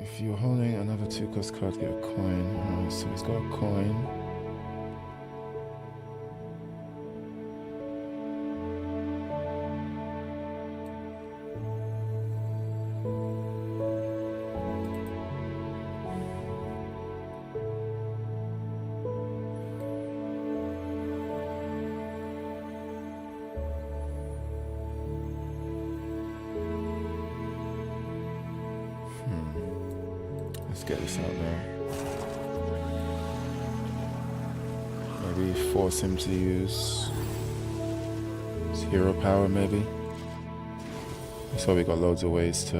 If you're holding another 2-cost card, get a coin. Alright, so he's got a coin. Let's get this out now. Maybe force him to use his hero power, maybe. So we got loads of ways to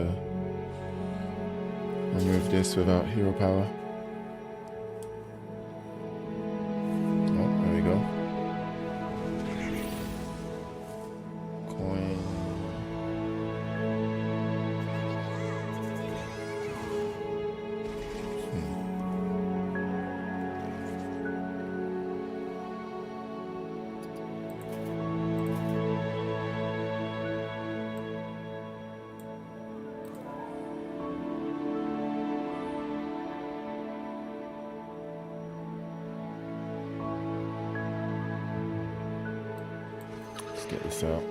remove this without hero power. Oh, there we go. Coin. Let's get this out.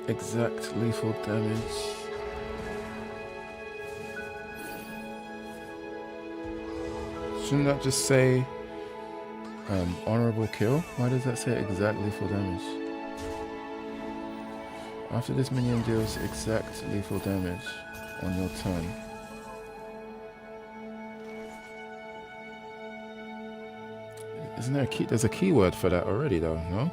Exact lethal damage. Shouldn't that just say honorable kill? Why does that say exact lethal damage? After this minion deals exact lethal damage on your turn. Isn't there a key? There's a keyword for that already though, no?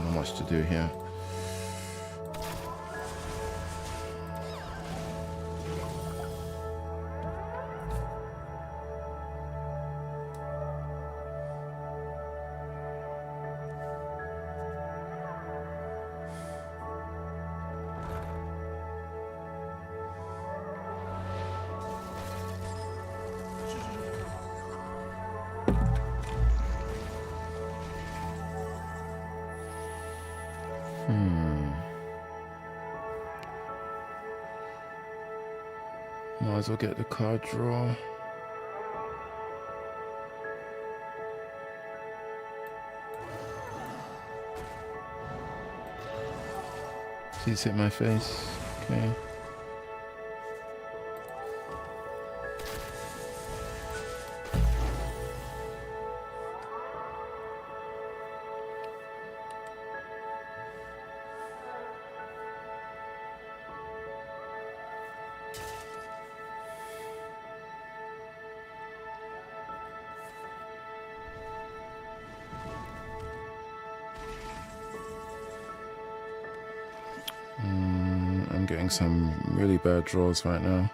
Not much to do here. Might as well get the card draw. Please hit my face. Okay. I'm getting some really bad draws right now.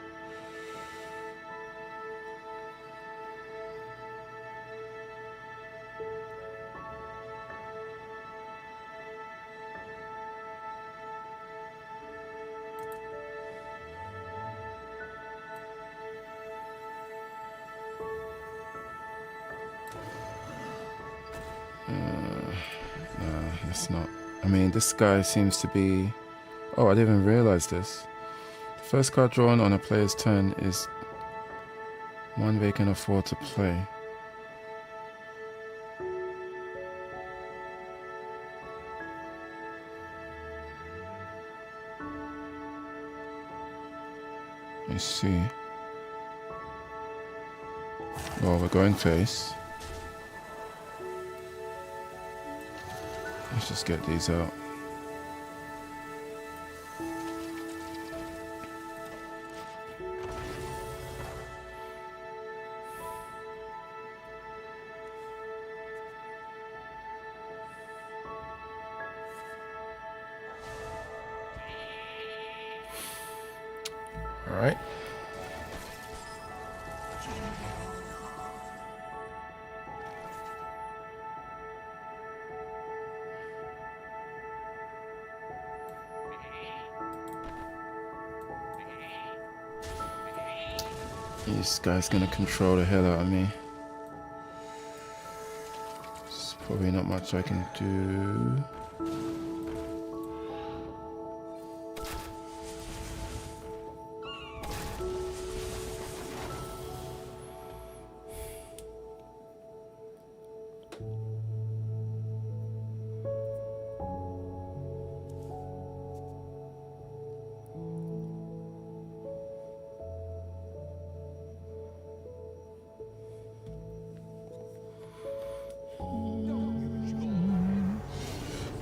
No, it's not. I mean, this guy seems to be... Oh, I didn't even realize this. The first card drawn on a player's turn is one they can afford to play. Let's see. Well, we're going face. Let's just get these out. All right. This guy's gonna control the hell out of me. There's probably not much I can do.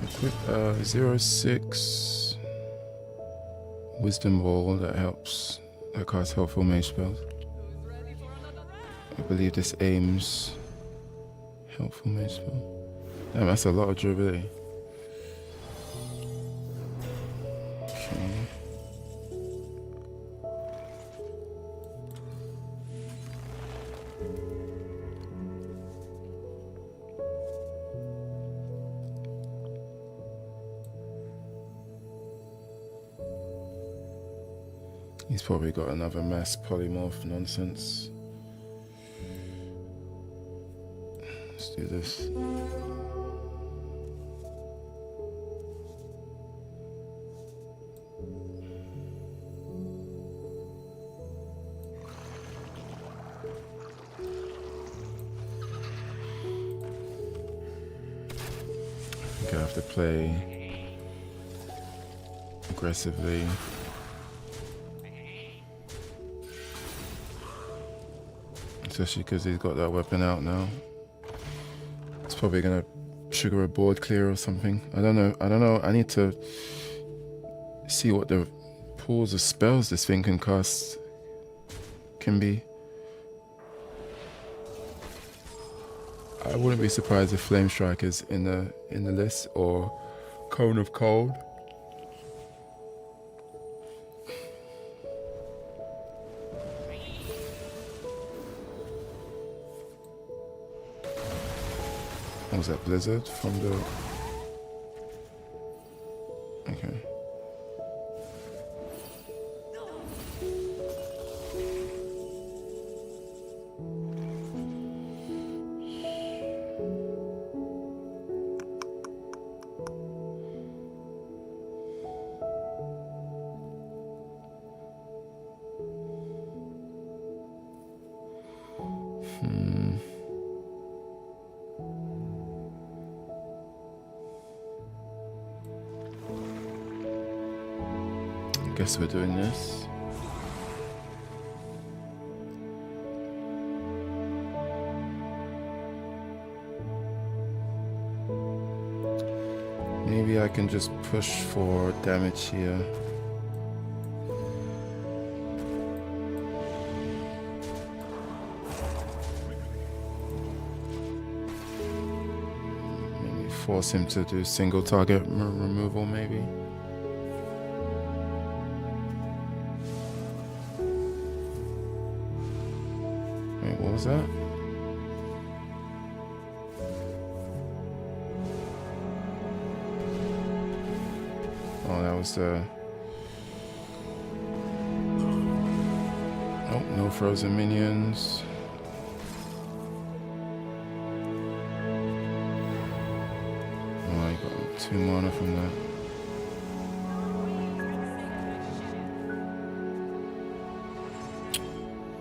Equip 0-6 Wisdom Ball that helps. That casts helpful mage spells. I believe this aims helpful mage spell. Damn, that's a lot of durability. Okay. He's probably got another mass polymorph nonsense. Let's do this. I think I have to play aggressively. Especially because he's got that weapon out now. It's probably gonna trigger a board clear or something. I don't know. I need to see what the pools of spells this thing can cast can be. I wouldn't be surprised if Flame Strike is in the list, or Cone of Cold. What was that, Blizzard from the... Okay. Guess we're doing this. Maybe I can just push for damage here. Maybe force him to do single target removal, maybe. What was that? Oh, that was the... Oh, no frozen minions. Oh, I got 2 mana from that.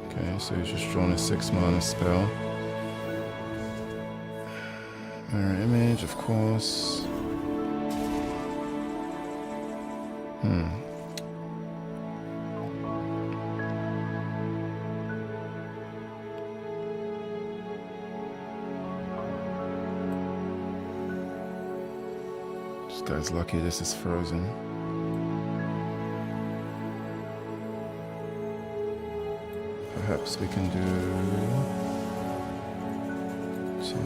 Okay, so he's just drawn a 6 mana spell. Mirror image, of course. guy's lucky this is frozen. Perhaps we can do 2.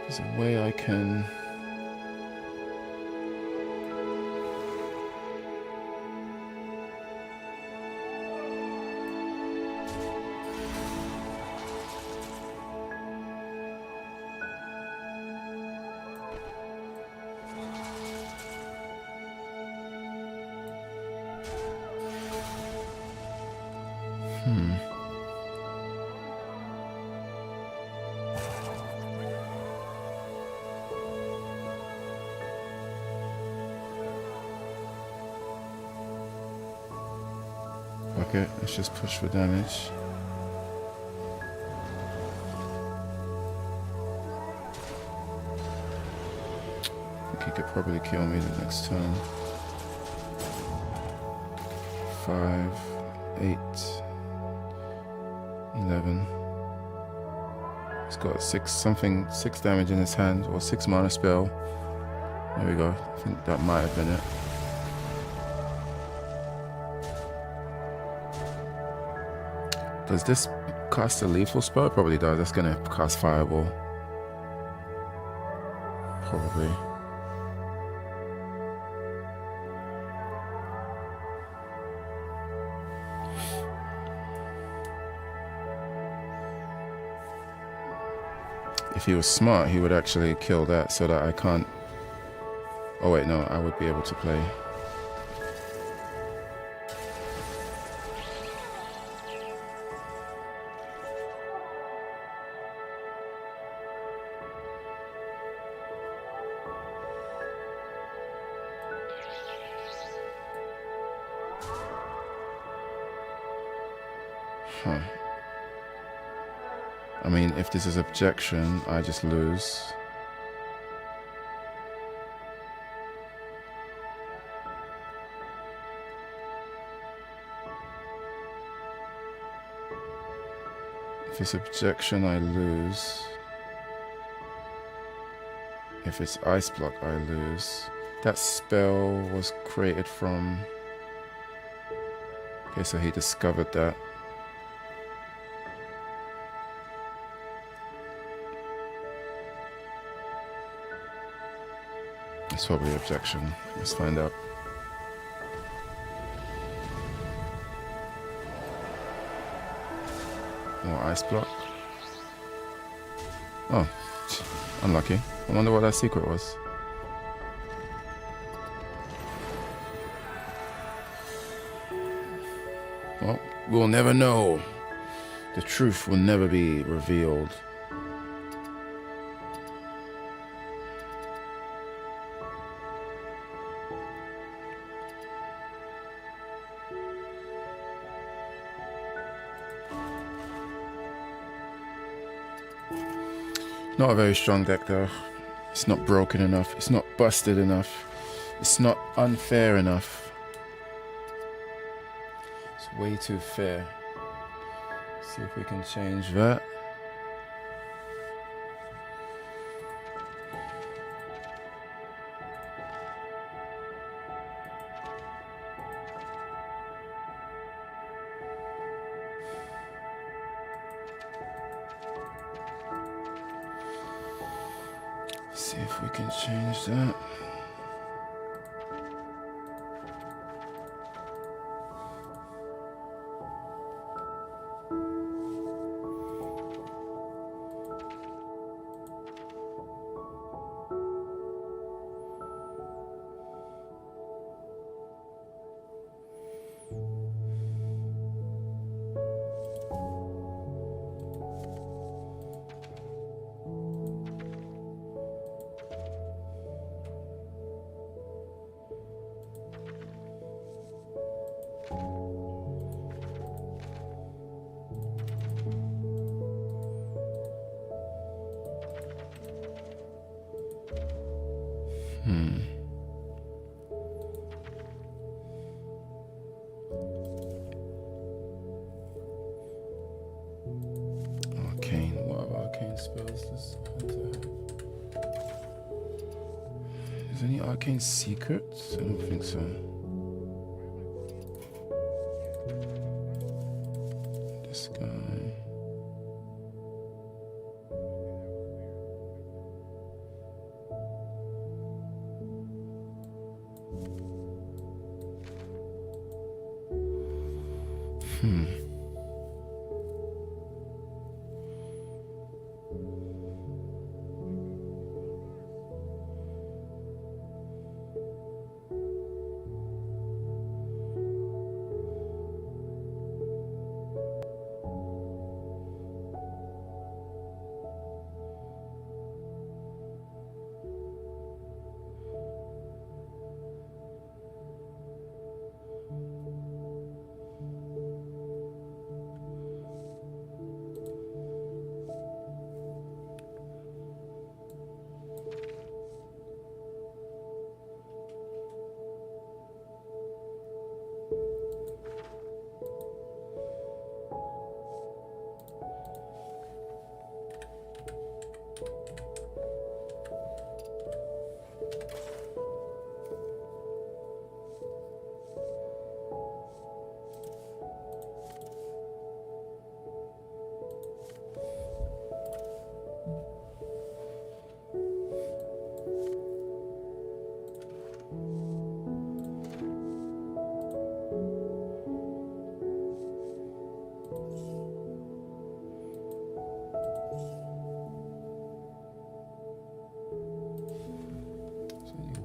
There's a way I can... Okay, let's just push for damage. I think he could probably kill me the next turn. 5, 8, 11. He's got 6 damage in his hand, or 6 mana spell. There we go. I think that might have been it. Does this cast a lethal spell? It probably does. That's gonna cast Fireball. Probably. If he was smart, he would actually kill that so that I can't... Oh wait, no, I would be able to play. Huh. I mean, if this is objection, I just lose. If it's objection, I lose. If it's ice block, I lose. That spell was created from... Okay, so he discovered that. It's probably objection. Let's find out. More ice block. Oh, unlucky. I wonder what that secret was. Well, we'll never know. The truth will never be revealed. Not a very strong deck though. It's not broken enough. It's not busted enough. It's not unfair enough. It's way too fair. See if we can change that. See if we can change that. spells does Hunter have? Is there any arcane secrets? I don't think so. This guy.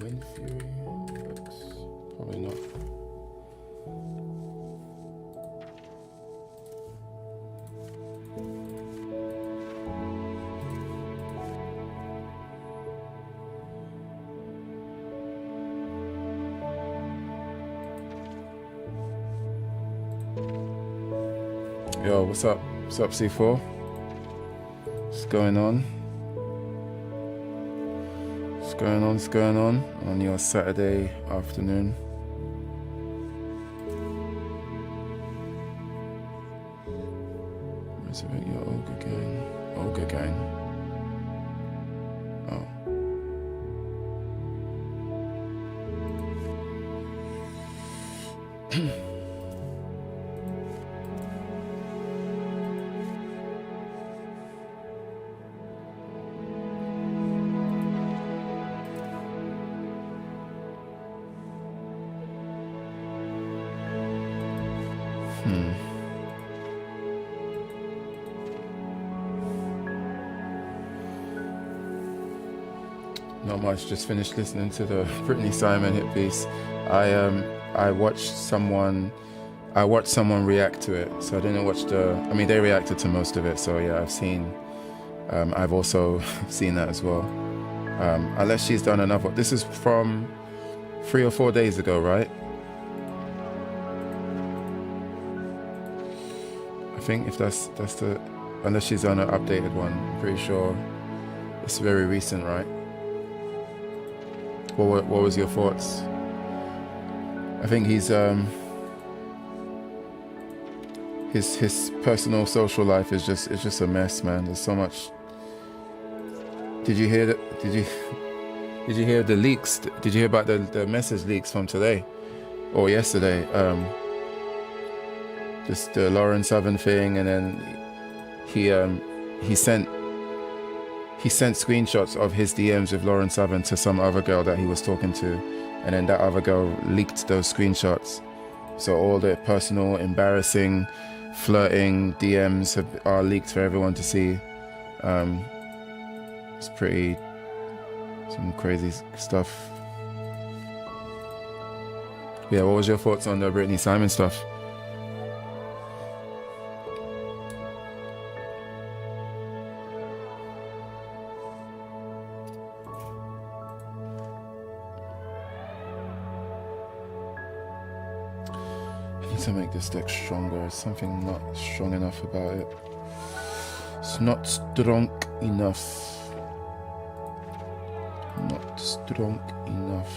Wind Fury? That's probably not. Yo, what's up? What's up, C4? What's going on? What's going on your Saturday afternoon? Resurrect your Ogre Gang. Ogre Gang. Oh. Not much, just finished listening to the Brittany Simon hit piece. I watched someone react to it, so I didn't watch they reacted to most of it, so yeah, I've also seen that as well. Unless she's done another, this is from 3 or 4 days ago, right? I think if that's the, unless she's done an updated one, I'm pretty sure it's very recent, right? What was your thoughts? I think his personal social life is just a mess, man. There's so much. Did you hear that? Did you hear the leaks? Did you hear about the message leaks from today or yesterday? Just the Lauren Southern thing, and then he sent screenshots of his DMs with Lauren Southern to some other girl that he was talking to, and then that other girl leaked those screenshots. So all the personal, embarrassing, flirting DMs are leaked for everyone to see. It's some crazy stuff. Yeah, what was your thoughts on the Brittany Simon stuff? To make this deck stronger, there's something not strong enough about it. It's not strong enough. Not strong enough.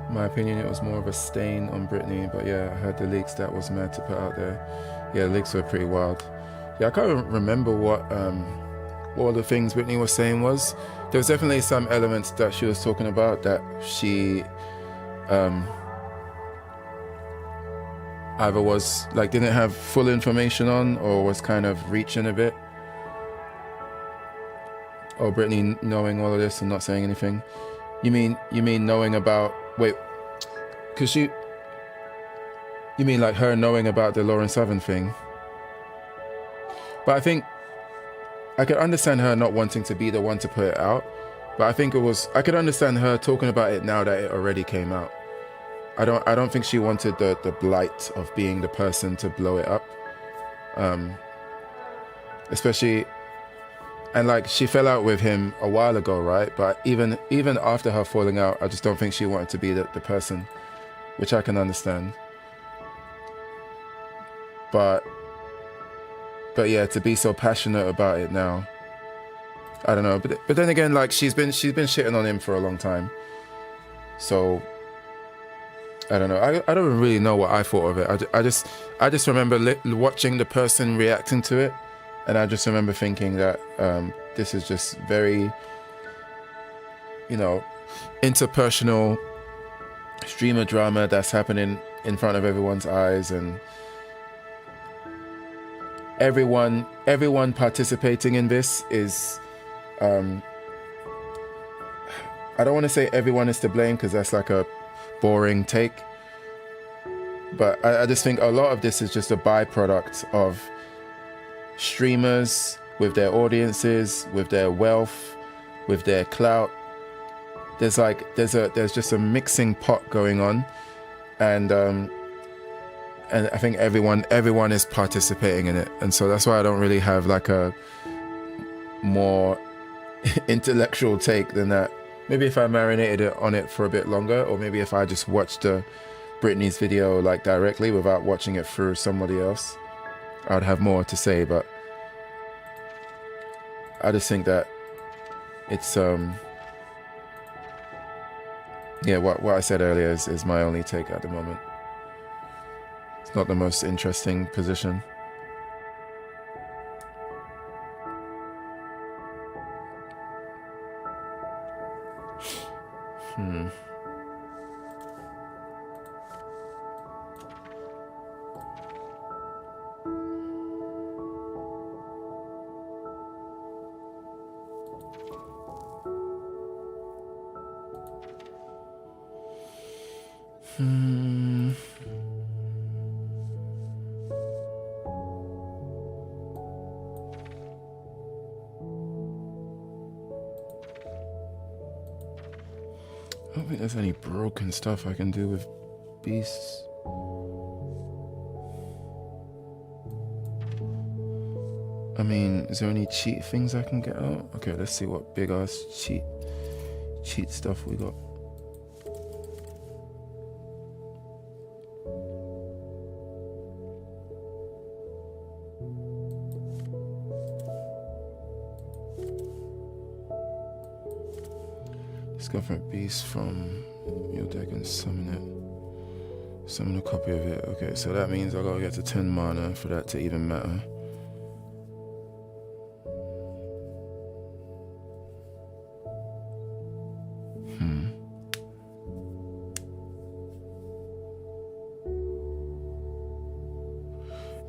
In my opinion, it was more of a stain on Britney. But yeah, I heard the leaks that was mad to put out there. Yeah, the leaks were pretty wild. Yeah, I can't remember what all the things Britney was saying was. There was definitely some elements that she was talking about that she either was like didn't have full information on, or was kind of reaching a bit. Or Britney knowing all of this and not saying anything. You mean knowing about, wait, because you mean like her knowing about the Lauren Southern thing? But I think I could understand her not wanting to be the one to put it out. But I think I could understand her talking about it now that it already came out. I don't think she wanted the blight of being the person to blow it up. Especially, and like she fell out with him a while ago, right? But even after her falling out, I just don't think she wanted to be the person, which I can understand. But yeah, to be so passionate about it now, I don't know. But then again, like she's been shitting on him for a long time. So I don't know. I don't really know what I thought of it. I just remember watching the person reacting to it, and I just remember thinking that this is just very, interpersonal streamer drama that's happening in front of everyone's eyes, and everyone participating in this is I don't want to say everyone is to blame, because that's like a boring take, but I just think a lot of this is just a byproduct of streamers with their audiences, with their wealth, with their clout. There's just a mixing pot going on, and I think everyone is participating in it, and so that's why I don't really have like a more intellectual take than that. Maybe if I marinated it on it for a bit longer, or maybe if I just watched Britney's video like directly without watching it through somebody else, I would have more to say. But I just think that it's yeah, what I said earlier is my only take at the moment. It's not the most interesting position. I don't think there's any broken stuff I can do with beasts. I mean, is there any cheat things I can get out? Okay, let's see what big ass cheat stuff we got. Discover a beast from your deck and summon it. Summon a copy of it. Okay, so that means I gotta get to 10 mana for that to even matter.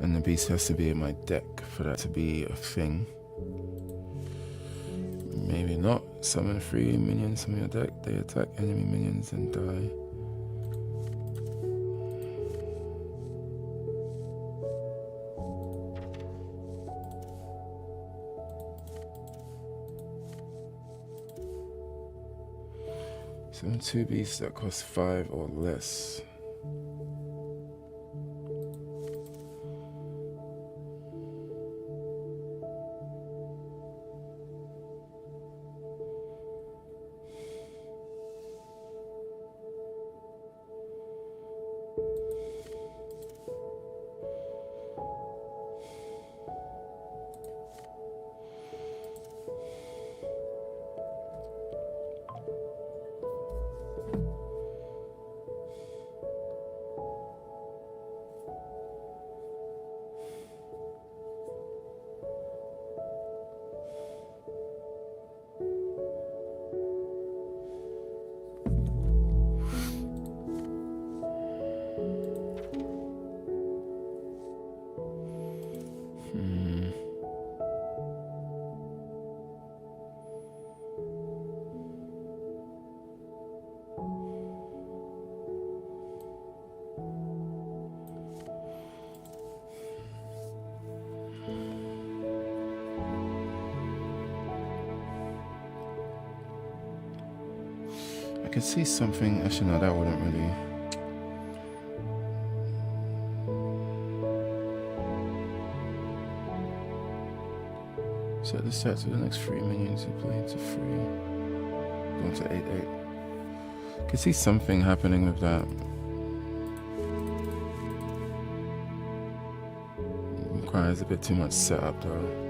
And the beast has to be in my deck for that to be a thing. Maybe not. Summon 3 minions from your deck. They attack enemy minions and die. Summon 2 beasts that cost 5 or less. could see something. Actually, no, that wouldn't really. Set the stats for the next 3 minions you play to 3. Going to 8/8. Could see something happening with that. Requires a bit too much setup though.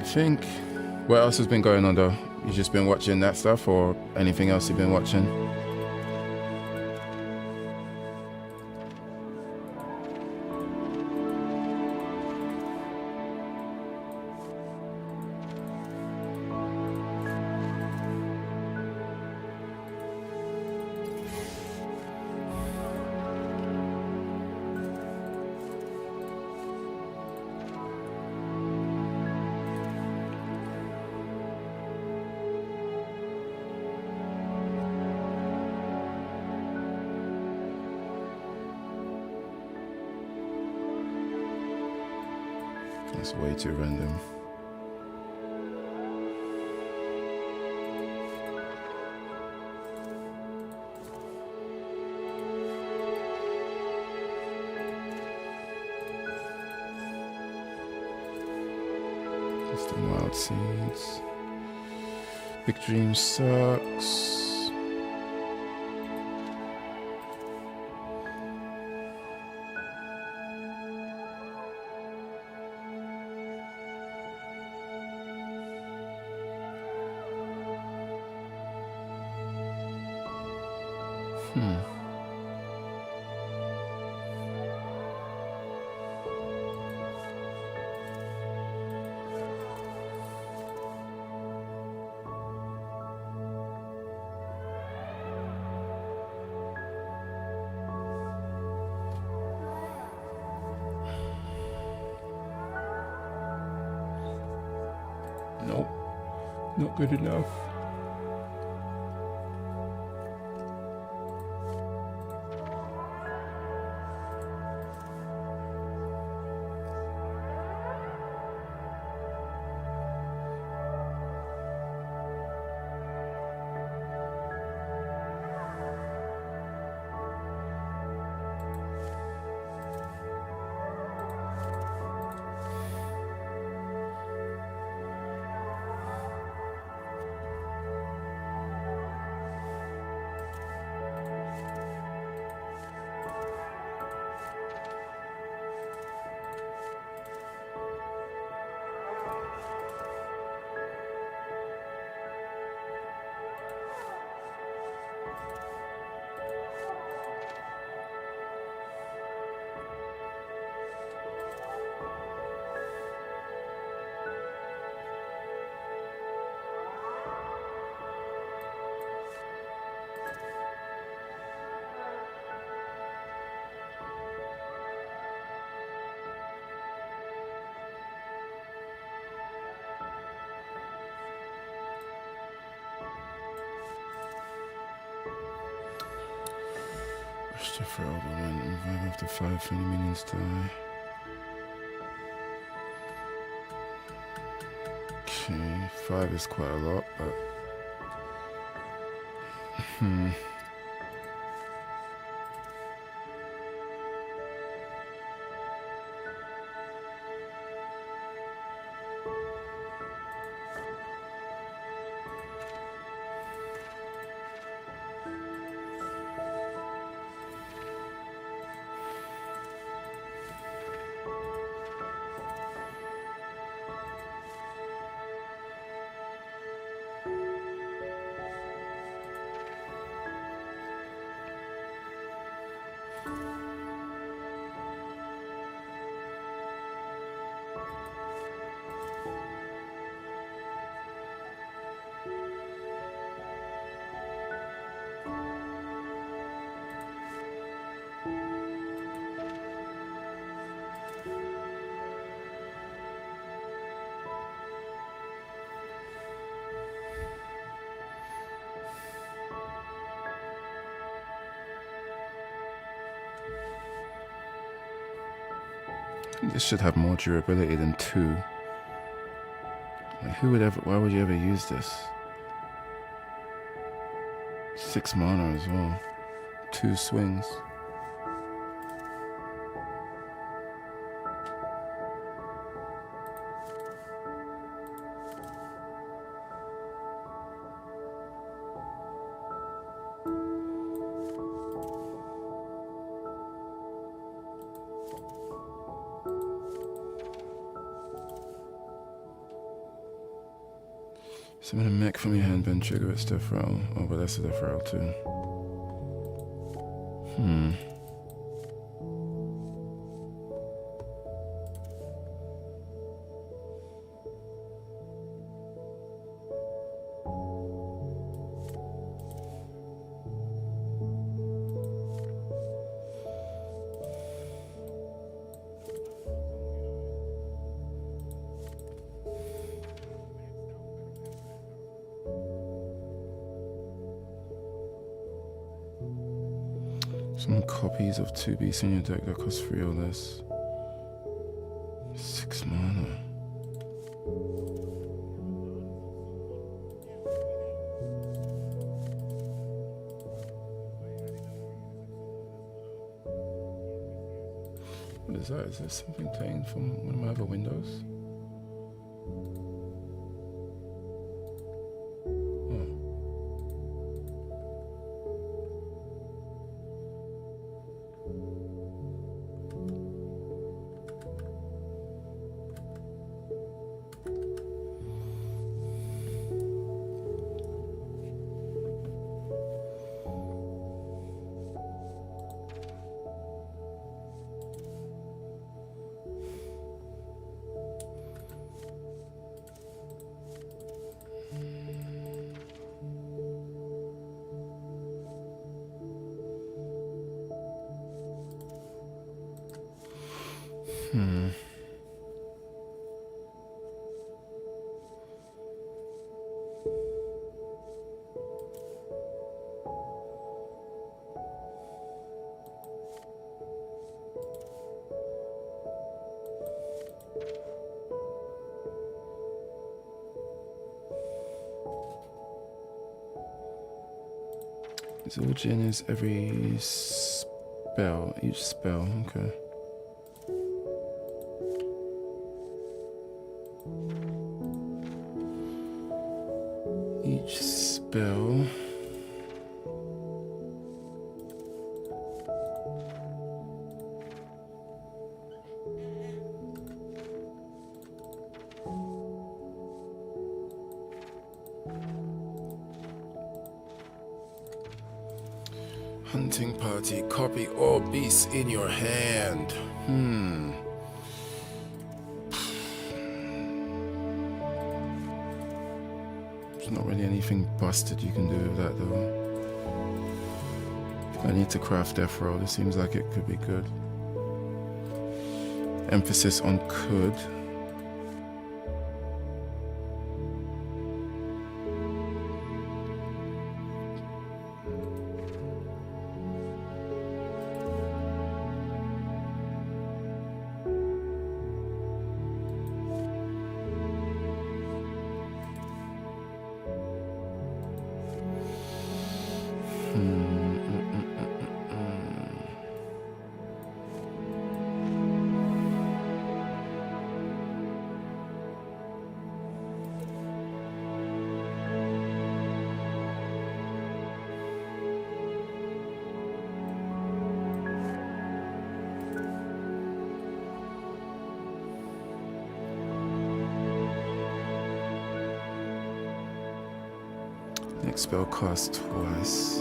Think. What else has been going on though? You just been watching that stuff or anything else you've been watching? That's way too random. Just the wild seeds. Big Dream sucks. Nope, not good enough. Rush to throw the one, revive after 5 for any minions die. Okay, 5 is quite a lot, but This should have more durability than 2. Like, why would you ever use this? 6 mana as well. 2 swings. Summon a mech from your hand, then trigger its death rattle. Oh, but that's a death rattle too. Some copies of 2 beasts in your deck that cost 3 or less. 6 mana. What is that? Is there something taken from one of my other windows? Zildjian is every spell, each spell, okay. Each spell. Hunting party, copy all beasts in your hand. There's not really anything busted you can do with that though. I need to craft Death Roll. This seems like it could be good. Emphasis on could. Next spell costs twice.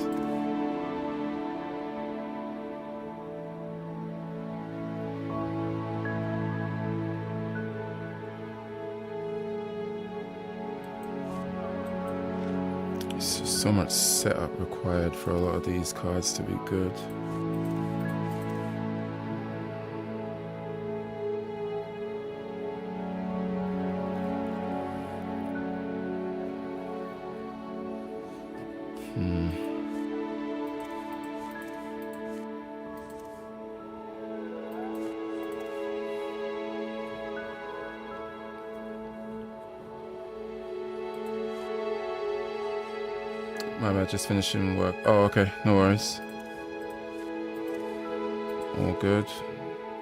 It's just so much setup required for a lot of these cards to be good. My bad, just finishing work. Oh, okay, no worries. All good.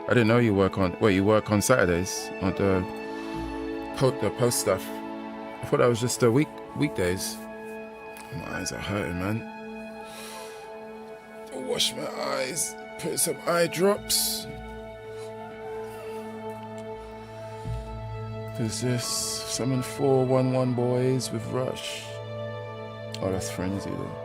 I didn't know you work on... Wait, you work on Saturdays? On the post stuff? I thought that was just the weekdays. My eyes are hurting, man. I'll wash my eyes. Put some eye drops. Who's this? Summon 4/1/1 boys with Rush. Oh, that's Frenzy though.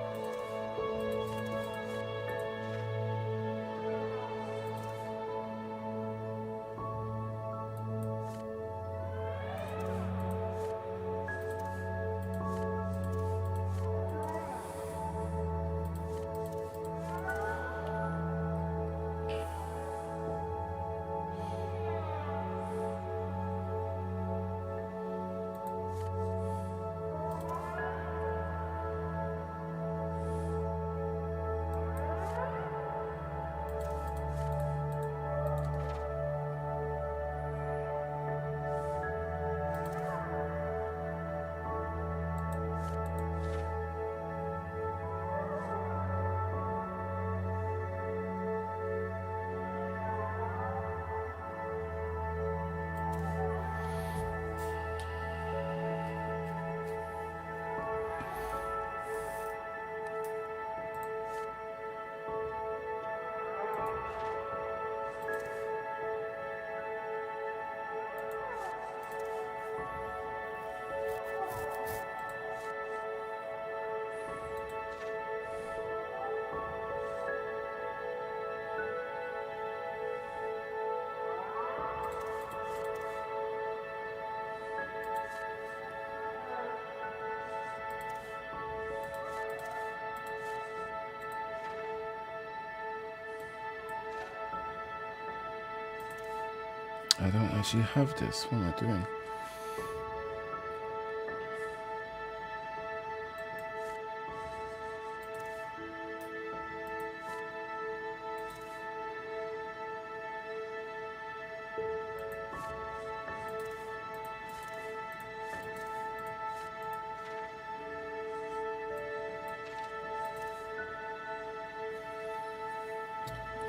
I don't actually have this. What am I doing?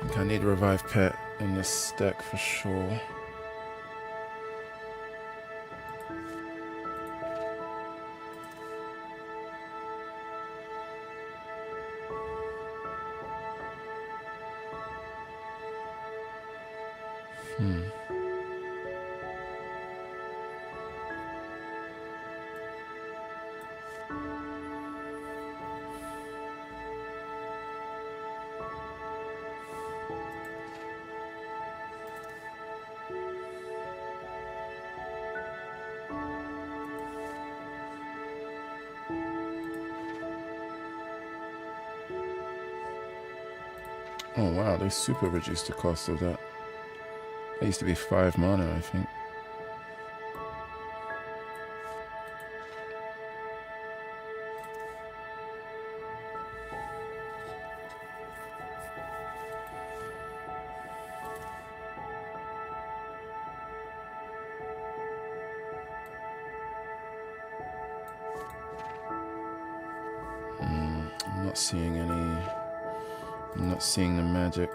I think I need a revive pet in this deck for sure. Oh wow, they super reduced the cost of that. That used to be 5 mana, I think. I'm not seeing any... I'm not seeing the magic.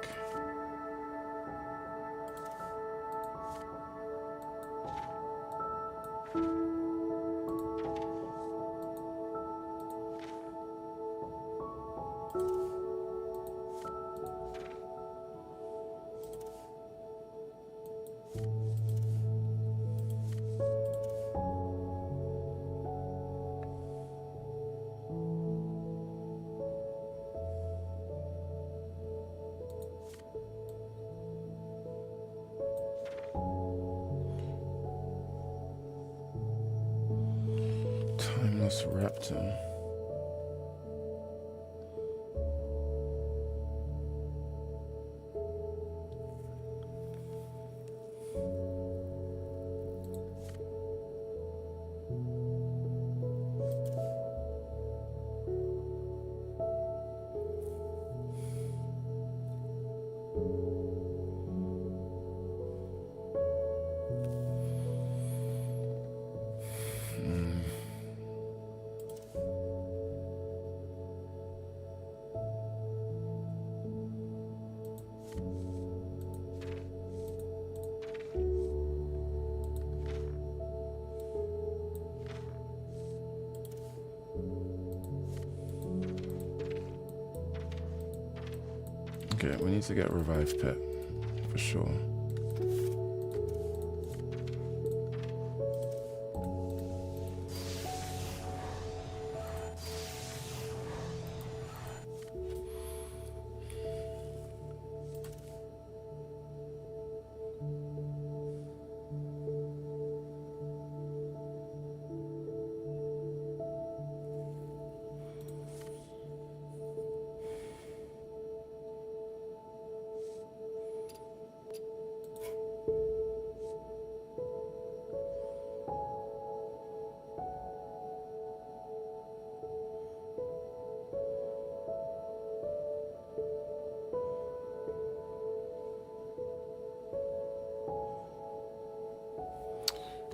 Timeless Raptor. Okay, we need to get Revive Pet for sure.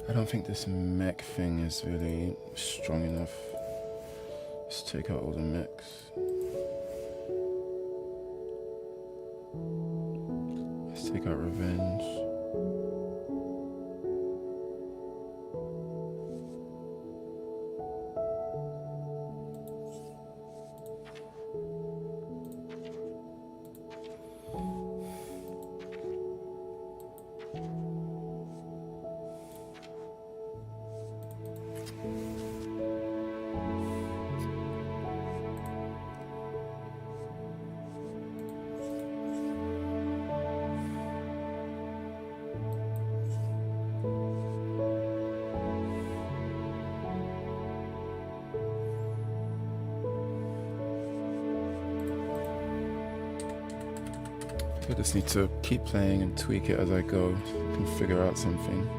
I don't think this mech thing is really strong enough. Let's take out all the mechs. Let's take out Revenge. I just need to keep playing and tweak it as I go. I can figure out something.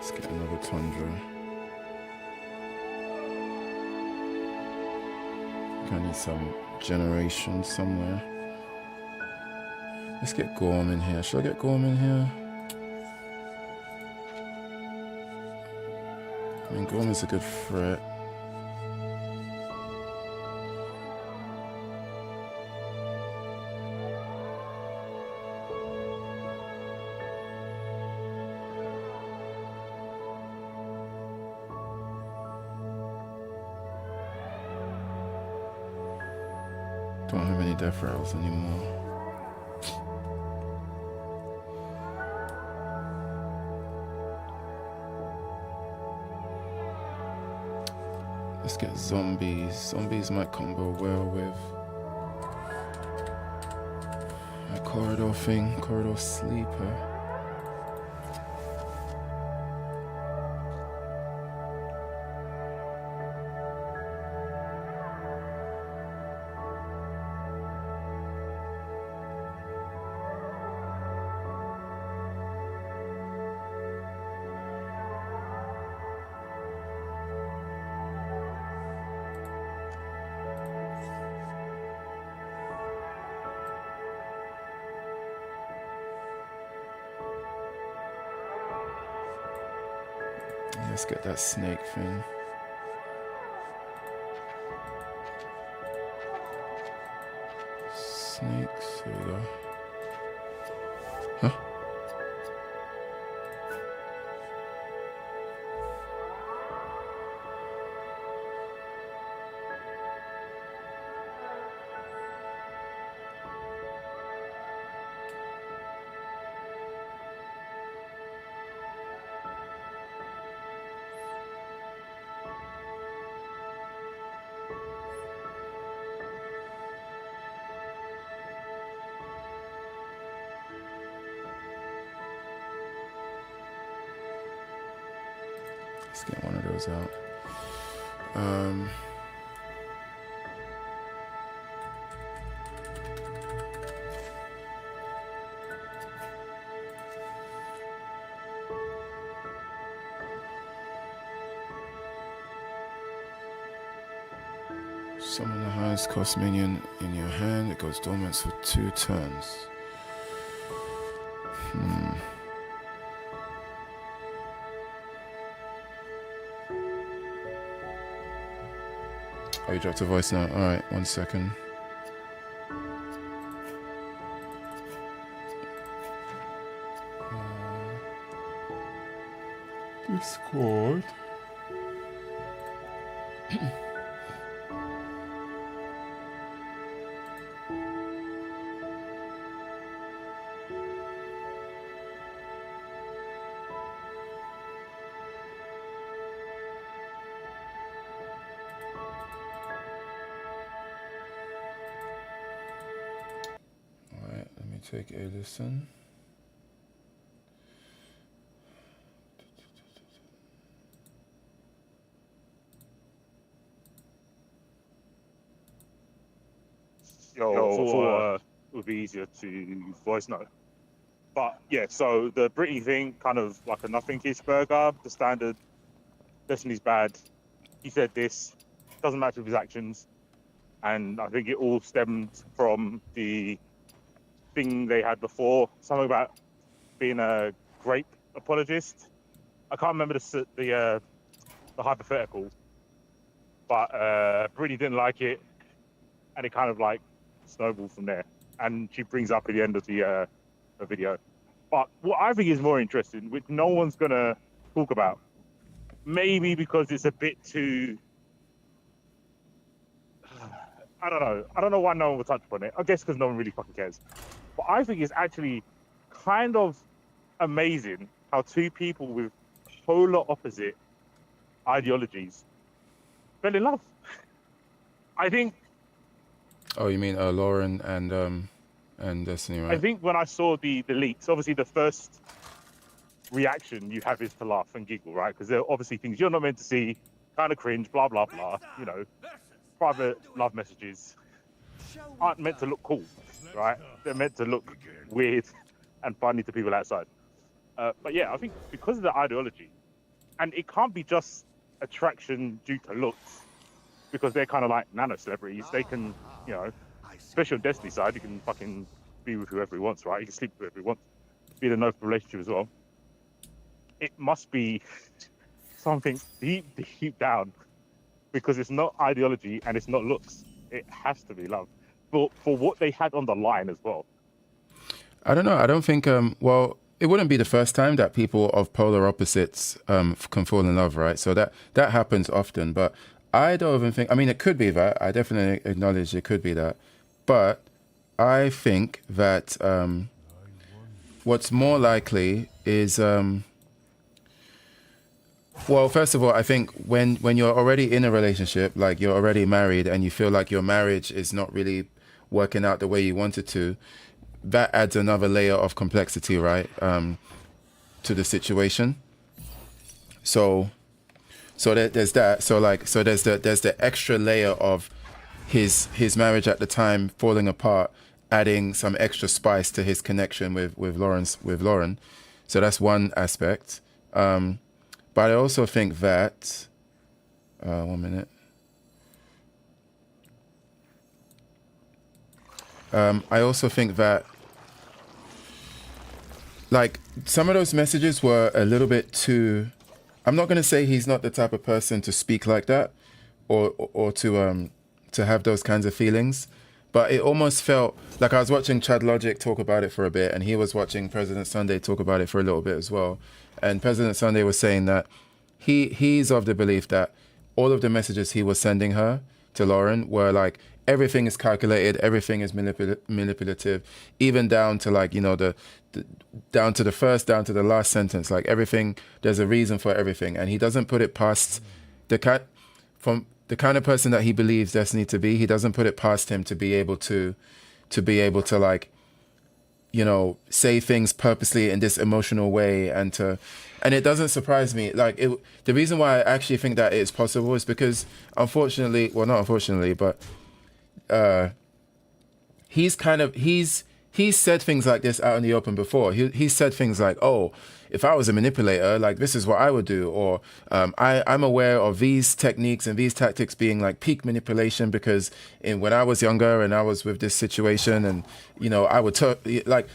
Let's get another Tundra. I need some generation somewhere. Let's get Gorm in here. Should I get Gorm in here? I mean, Gorm is a good threat. Don't have any death rattles anymore. Let's get zombies. Zombies might combo well with my corridor thing, corridor sleeper. Let's get that snake thing. Let's get one of those out. Summon the highest cost minion in your hand. It goes dormant for 2 turns. Oh, you dropped a voice now. Alright, 1 second. Discord. Alright, let me take a listen. Thought it would be easier to voice note. But yeah, so the Britney thing, kind of like a nothing-ish burger, the standard, Destiny's bad, he said this, doesn't match with his actions. And I think it all stemmed from the thing they had before, something about being a grape apologist. I can't remember the hypothetical, but Britney didn't like it, and it kind of like snowballed from there. And she brings up at the end of the video. But what I think is more interesting, which no one's gonna talk about, maybe because it's a bit too, I don't know why no one will touch upon it. I guess because no one really fucking cares. But I think it's actually kind of amazing how 2 people with polar opposite ideologies fell in love. I think. Oh, you mean Lauren and Destiny, right? I think when I saw the leaks, obviously the first reaction you have is to laugh and giggle, right? Because they're obviously things you're not meant to see, kind of cringe, blah, blah, blah. You know, private love messages aren't meant to look cool, right? They're meant to look weird and funny to people outside. But yeah, I think because of the ideology, and it can't be just attraction due to looks, because they're kind of like nano celebrities. They can, you know, especially on Destiny's side, you can fucking be with whoever he wants, right? You can sleep with whoever he wants. Be in an open relationship as well. It must be something deep down, because it's not ideology and it's not looks. It has to be love. For what they had on the line as well. I don't know. I don't think, well, it wouldn't be the first time that people of polar opposites can fall in love, right? So that happens often, but I don't even think, I mean, it could be that. I definitely acknowledge it could be that. But I think that what's more likely is, well, first of all, I think when you're already in a relationship, like you're already married and you feel like your marriage is not really working out the way you want it to, that adds another layer of complexity, right, to the situation. So there's that. So there's the extra layer of his marriage at the time falling apart, adding some extra spice to his connection with Lauren. So that's one aspect. But I also think that 1 minute. I also think that, like, some of those messages were a little bit too. I'm not going to say he's not the type of person to speak like that, or to have those kinds of feelings, but it almost felt like I was watching Chad Logic talk about it for a bit, and he was watching President Sunday talk about it for a little bit as well. And President Sunday was saying that he's of the belief that all of the messages he was sending her to Lauren were like, everything is calculated, everything is manipulative, even down to, like, you know, the down to the first, down to the last sentence, like everything, there's a reason for everything. And he doesn't put it past the kind of person that he believes Destiny to be. He doesn't put it past him to be able to like, say things purposely in this emotional way, and it doesn't surprise me. Like, the reason why I actually think that it's possible is because, unfortunately, well, not unfortunately, but he's said things like this out in the open before. He's said things like, "Oh, if I was a manipulator, like, this is what I would do," or I'm aware of these techniques and these tactics being like peak manipulation because when I was younger and I was with this situation, and I would like,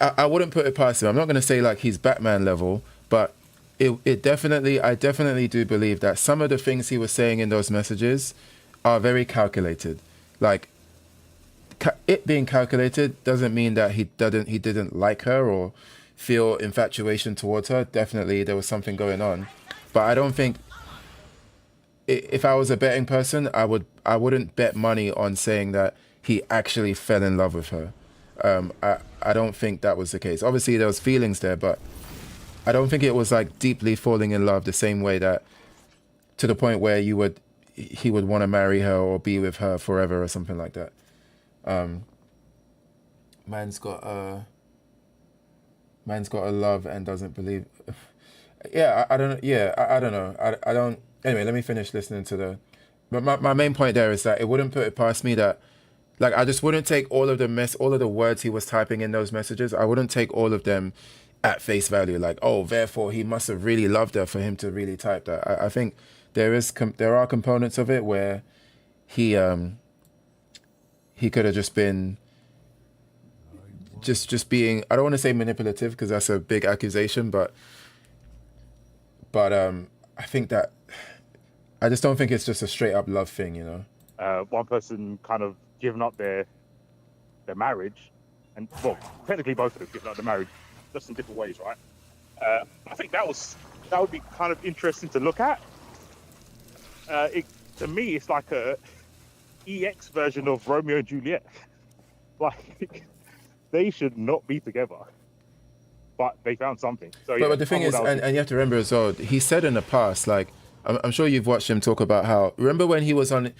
I wouldn't put it past him. I'm not going to say like he's Batman level, but I definitely do believe that some of the things he was saying in those messages are very calculated. Like, it being calculated doesn't mean that he didn't like her or feel infatuation towards her. Definitely there was something going on, but I don't think, if I was a betting person, I wouldn't bet money on saying that he actually fell in love with her. I don't think that was the case. Obviously there was feelings there, but I don't think it was like deeply falling in love the same way, that to the point where he would want to marry her or be with her forever or something like that. Man's got a love and doesn't believe. Yeah, I don't know. Yeah, I don't know. I don't. Anyway, let me finish listening to the. But my main point there is that it wouldn't put it past me that, like, I just wouldn't take all of the words he was typing in those messages. I wouldn't take all of them at face value. Like, oh, therefore he must have really loved her for him to really type that. I think there are components of it where he could have just been just being, I don't want to say manipulative because that's a big accusation, but I think that, I just don't think it's just a straight up love thing, One person kind of giving up their marriage, and well, technically both of them giving up their marriage, just in different ways, right? I think that would be kind of interesting to look at. To me, it's like a EX version of Romeo and Juliet. Like, they should not be together, but they found something. So, but the thing is, and you have to remember as well, he said in the past, like, I'm sure you've watched him talk about how, remember when he was on,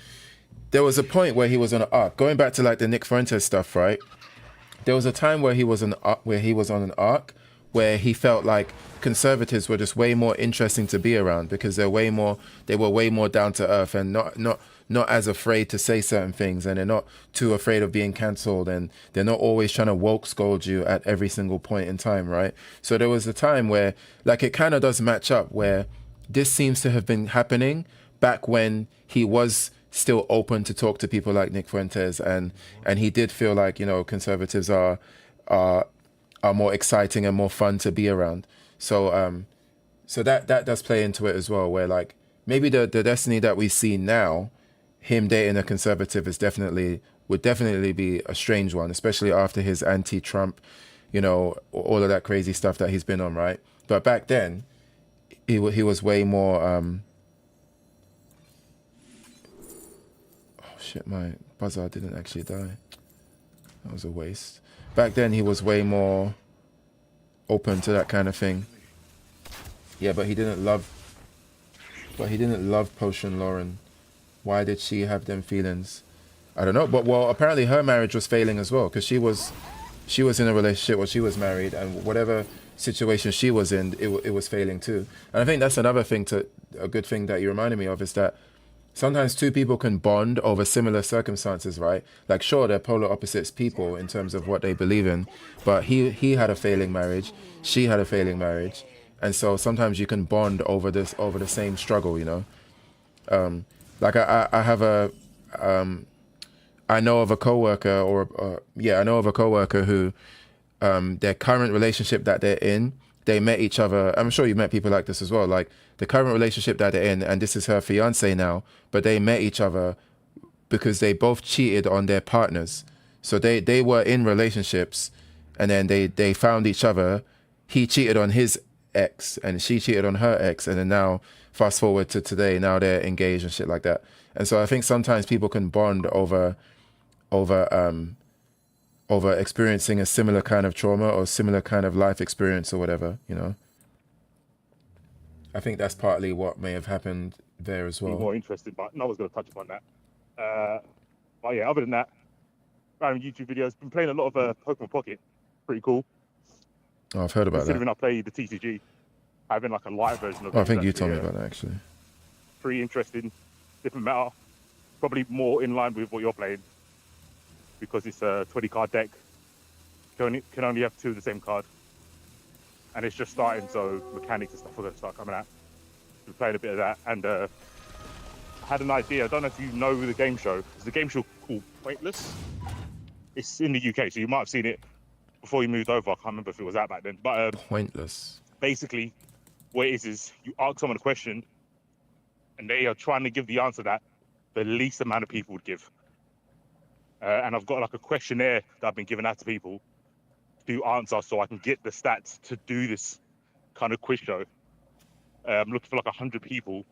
there was a point where he was on an arc, going back to like the Nick Fuentes stuff, right? There was a time where he was on an arc where he felt like conservatives were just way more interesting to be around because they were way more down to earth and not as afraid to say certain things, and they're not too afraid of being cancelled, and they're not always trying to woke scold you at every single point in time, right? So there was a time where, like, it kind of does match up where this seems to have been happening back when he was still open to talk to people like Nick Fuentes, and he did feel like, conservatives are more exciting and more fun to be around. So so that does play into it as well, where like maybe the destiny that we see now, him dating a conservative would definitely be a strange one, especially after his anti-Trump, all of that crazy stuff that he's been on, right? But back then, he was way more. Oh shit! My buzzer didn't actually die. That was a waste. Back then, he was way more open to that kind of thing. Yeah, but he didn't love Potion Lauren. Why did she have them feelings? I don't know. But well, apparently her marriage was failing as well, because she was in a relationship where she was married, and whatever situation she was in, it was failing too. And I think that's another thing, a good thing that you reminded me of, is that sometimes two people can bond over similar circumstances, right? Like, sure, they're polar opposites people in terms of what they believe in, but he had a failing marriage, she had a failing marriage, and so sometimes you can bond over the same struggle, Like I have a I know of a coworker, I know of a coworker who their current relationship that they're in, they met each other. I'm sure you met people like this as well. Like, the current relationship that they're in, and this is her fiance now, but they met each other because they both cheated on their partners. So they were in relationships, and then they found each other. He cheated on his ex, and she cheated on her ex, and then now, fast forward to today, now they're engaged and shit like that. And so I think sometimes people can bond over experiencing a similar kind of trauma or similar kind of life experience or whatever, I think that's partly what may have happened there as well. Be more interested, but no one's going to touch upon that. But yeah, other than that, random YouTube videos. Been playing a lot of Pokemon Pocket. pretty cool. Oh, I've heard about that. Considering I play the TCG, having like a light version of it. Oh, I think you actually, told me about that actually. Pretty interesting, different meta. Probably more in line with what you're playing because it's a 20 card deck. Can only have 2 of the same card, and it's just starting, so mechanics and stuff are going to start coming out. We're playing a bit of that, and I had an idea. I don't know if you know the game show. There's a game show called Pointless. It's in the UK, so you might have seen it before you moved over. I can't remember if it was out back then, but Pointless. basically, what it is you ask someone a question, and they are trying to give the answer that the least amount of people would give. And I've got like a questionnaire that I've been giving out to people to answer so I can get the stats to do this kind of quiz show. I'm looking for like 100 people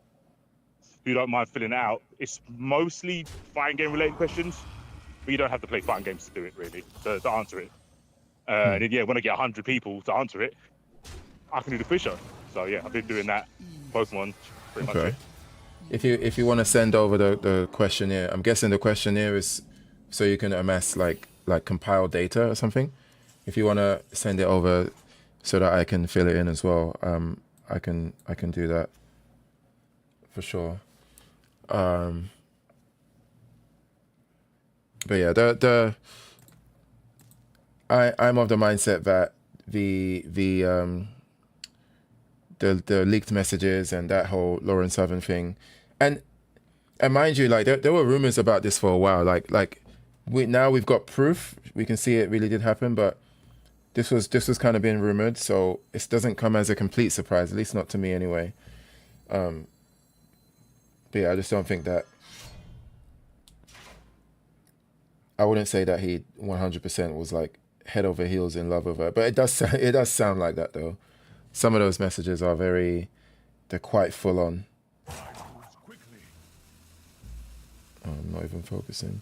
who don't mind filling it out. It's mostly fighting game related questions, but you don't have to play fighting games to do it really, to answer it. And then, yeah, when I get 100 people to answer it, I can do the quiz show. So yeah, I've been doing that Pokemon pretty much. Okay. If you want to send over the questionnaire, I'm guessing the questionnaire is so you can amass like compile data or something. If you want to send it over so that I can fill it in as well, I can do that for sure. But yeah, I'm of the mindset that the leaked messages and that whole Lauren Southern thing, and mind you, like there were rumors about this for a while. Like we've got proof. We can see it really did happen, but this was kind of being rumored, so it doesn't come as a complete surprise, at least not to me anyway. But yeah, I just don't think that. I wouldn't say that he 100% was like head over heels in love with her, but it does sound like that though. Some of those messages are they're quite full on. Oh, I'm not even focusing.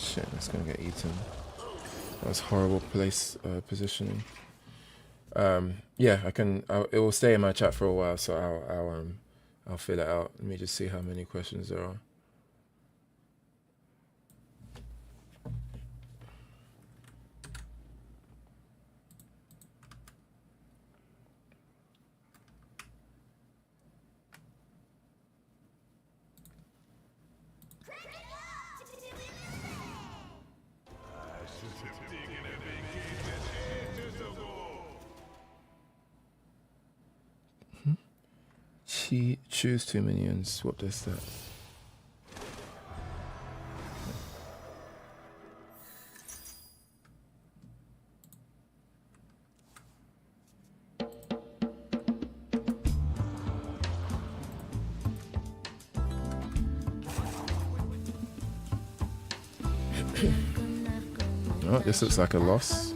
Shit, that's gonna get eaten. That was horrible positioning. Yeah, it will stay in my chat for a while, so I'll fill it out. Let me just see how many questions there are. Choose 2 minions. What does that? Oh, this looks like a loss.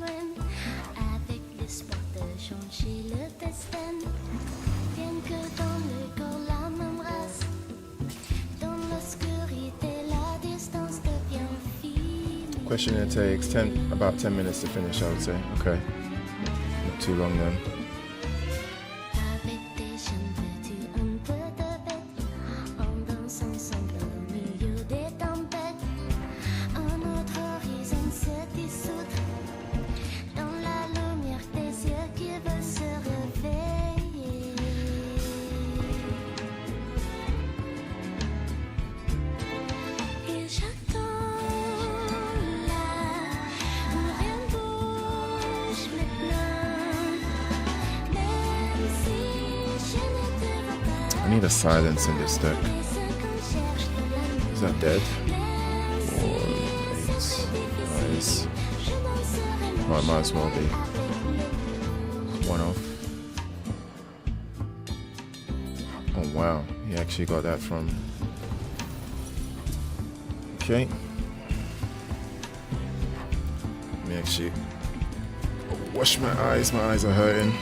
Questionnaire takes about 10 minutes to finish, I would say. Okay. Not too long then. I need a silence in this deck. Is that dead? Or it's nice. Oh, it might as well be. One off. Oh wow, he actually got that from. Okay. Let me actually wash my eyes. My eyes are hurting.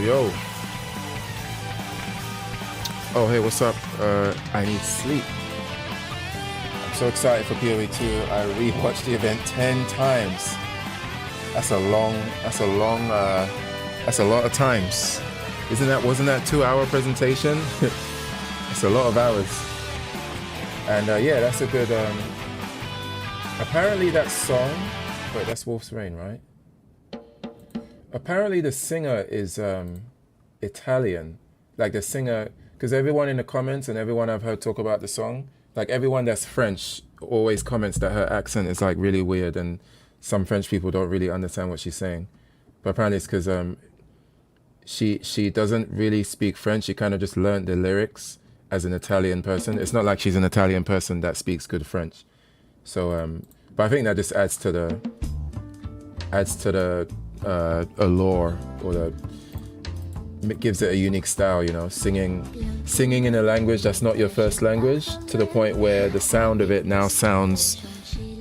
Yo. Oh, hey, what's up? I need sleep. I'm so excited for PoE 2. I rewatched the event 10 times. That's a lot of times. Wasn't that 2-hour presentation? It's a lot of hours. And yeah, that's a good, apparently that song, wait, that's Wolf's Rain, right? Apparently the singer is Italian. Like the singer, because everyone in the comments and everyone I've heard talk about the song, like everyone that's French always comments that her accent is like really weird and some French people don't really understand what she's saying. But apparently it's because she doesn't really speak French. She kind of just learned the lyrics as an Italian person. It's not like she's an Italian person that speaks good French. So, but I think that just adds to the allure, or gives it a unique style, you know, singing in a language that's not your first language, to the point where the sound of it now sounds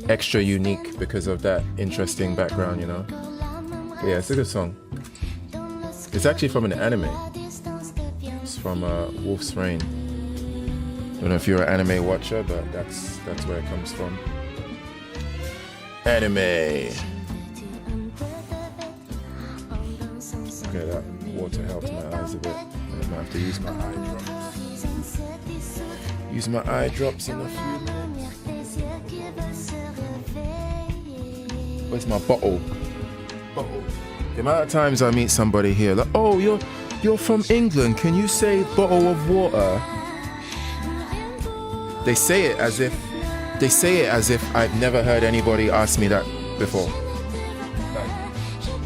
extra unique because of that interesting background, you know. But yeah, it's a good song. It's actually from an anime. It's from Wolf's Rain. I don't know if you're an anime watcher, but that's where it comes from. Anime. Okay, that water helped my eyes a bit. I might have to use my eye drops. Use my eye drops in a few minutes. Where's my bottle? The amount of times I meet somebody here, like, oh, you're from England. Can you say bottle of water? They say it as if I've never heard anybody ask me that before.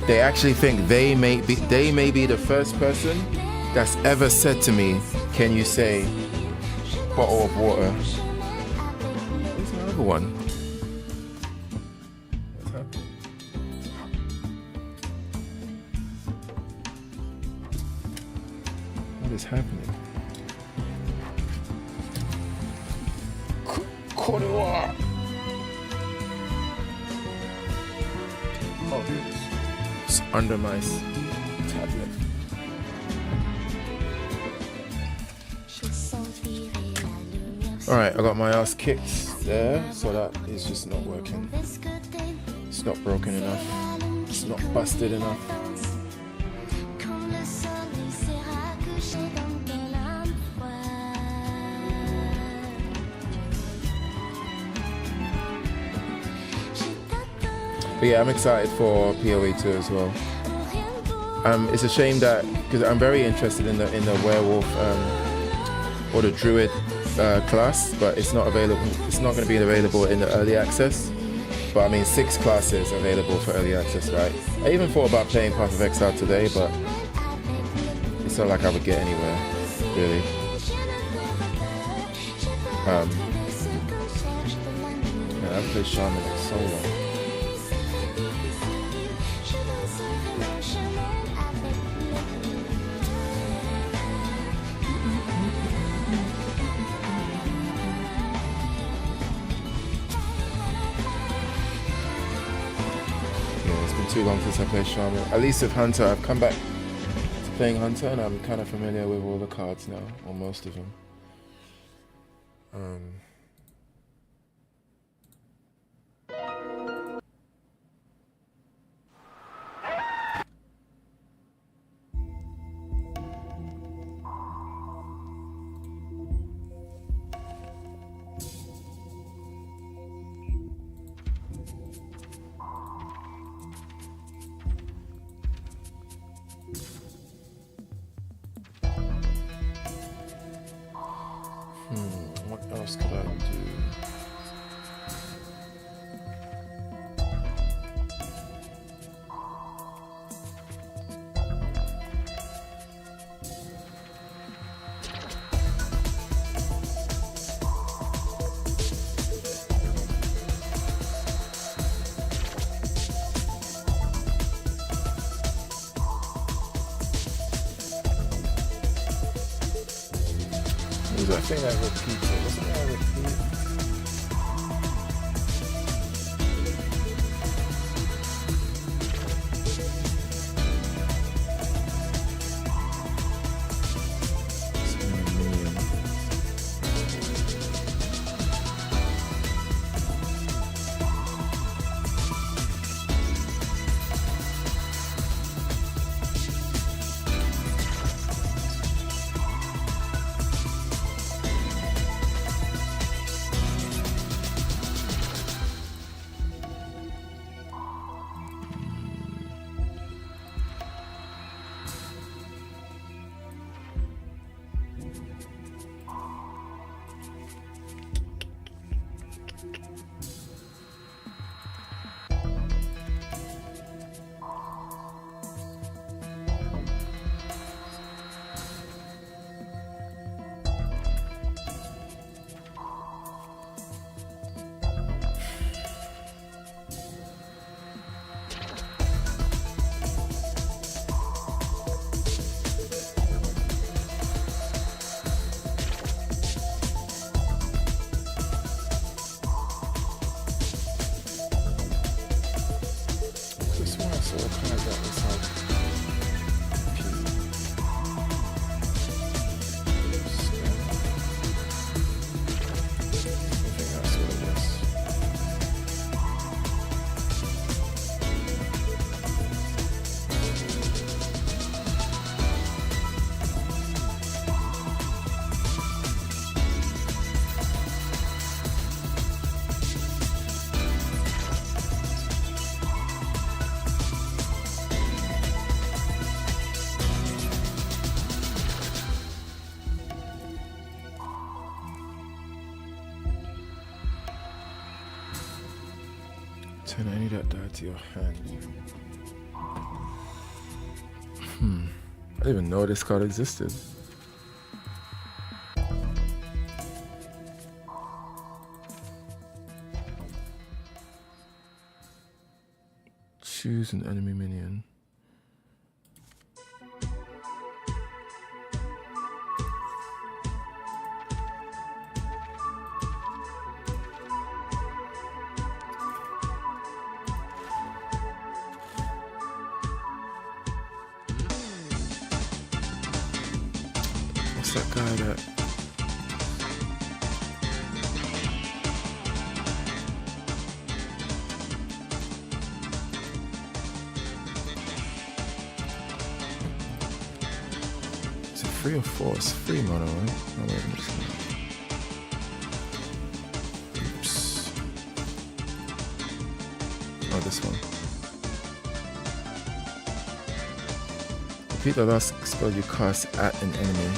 They actually think they may be the first person that's ever said to me, can you say bottle of water? Where's the other one? What's happening? What is happening? Corridor. Oh, here it is. It's under my tablet. Alright, I got my ass kicked there, so that is just not working. It's not broken enough. It's not busted enough. But yeah, I'm excited for PoE 2 as well. It's a shame that, because I'm very interested in the werewolf or the druid class, but it's not available. It's not going to be available in the early access. But I mean, 6 classes available for early access, right? I even thought about playing Path of Exile today, but it's not like I would get anywhere, really. Yeah, I've played Shaman for so long. Too long since I played Shaman. At least with Hunter, I've come back to playing Hunter and I'm kind of familiar with all the cards now, or most of them. What else could I do? I think I repeated. Wasn't I repeat? This one I saw kind of got this out. I think that's what it is. Turn any that die to your hand. I didn't even know this card existed. Choose an enemy minion. What's that guy that? Is it 3 or 4? It's 3 mono, right? Oh, wait, let me see. Oops. Oh, this one. Repeat the last spell you cast at an enemy.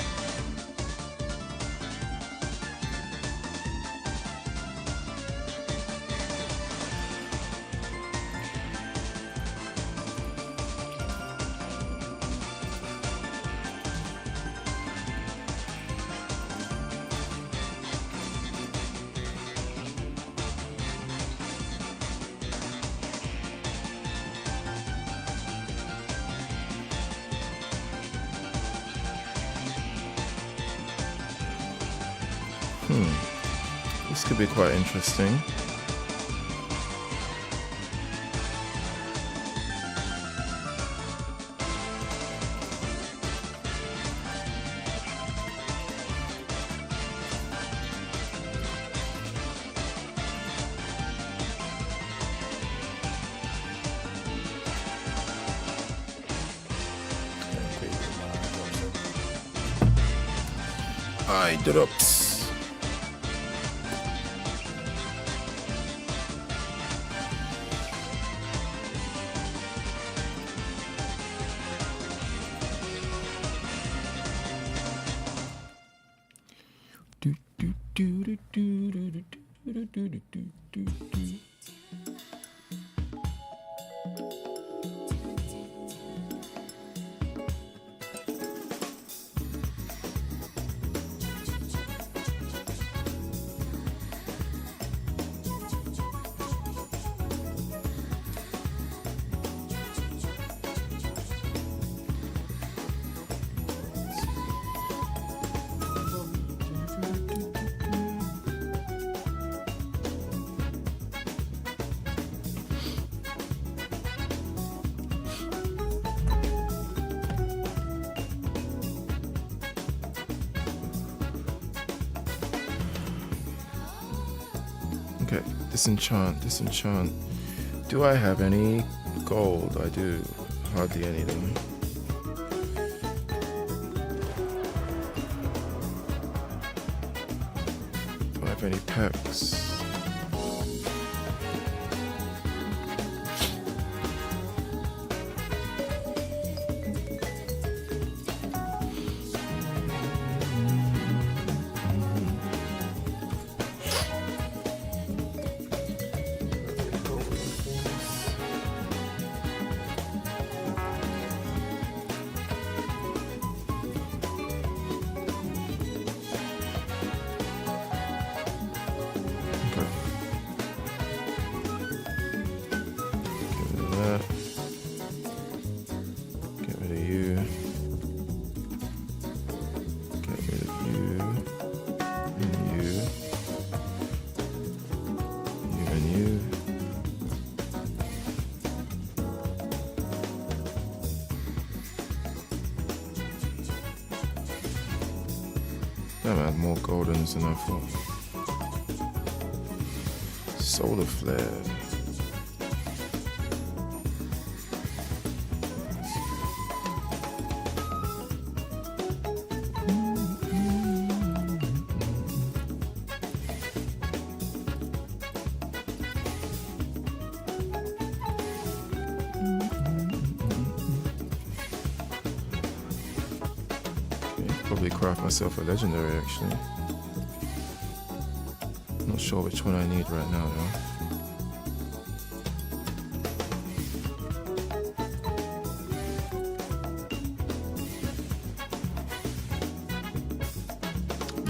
This could be quite interesting. I did ups. Okay, disenchant. Do I have any gold? I do. Hardly any though. Do I have any packs? Damn, I had more goldens than I thought. Solar flare. Probably craft myself a legendary actually. Not sure which one I need right now though.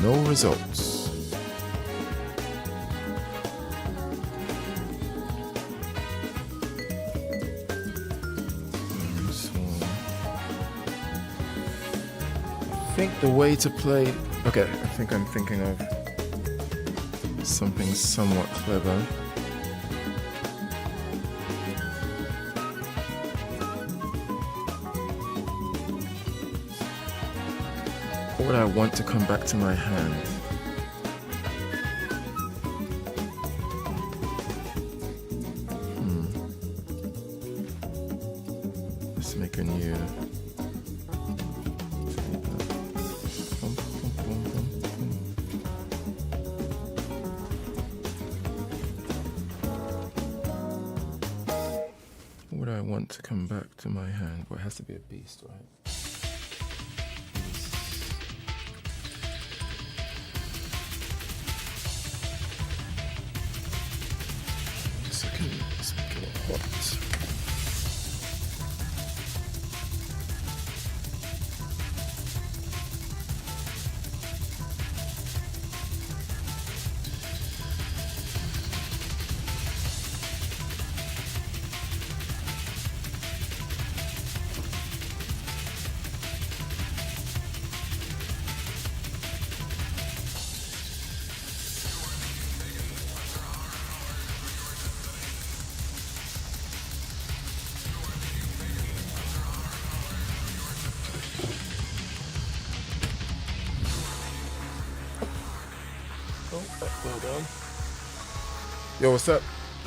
No results. I think the way to play... Okay, I think I'm thinking of something somewhat clever. Or would I want to come back to my hand? Let's make a new... Would I want to come back to my hand? Well, it has to be a beast, right? Second, let's make it hot. Well done. Yo, what's up?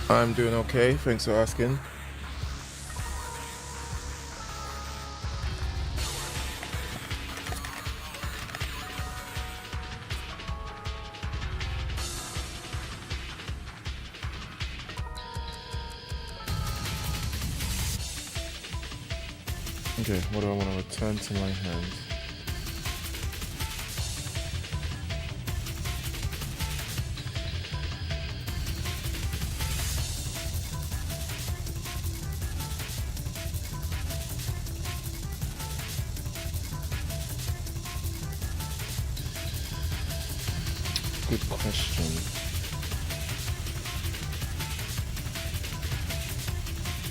I'm doing okay, thanks for asking. Okay, what do I want to return to my hand? Good question.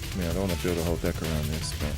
I mean, I don't want to build a whole deck around this, but...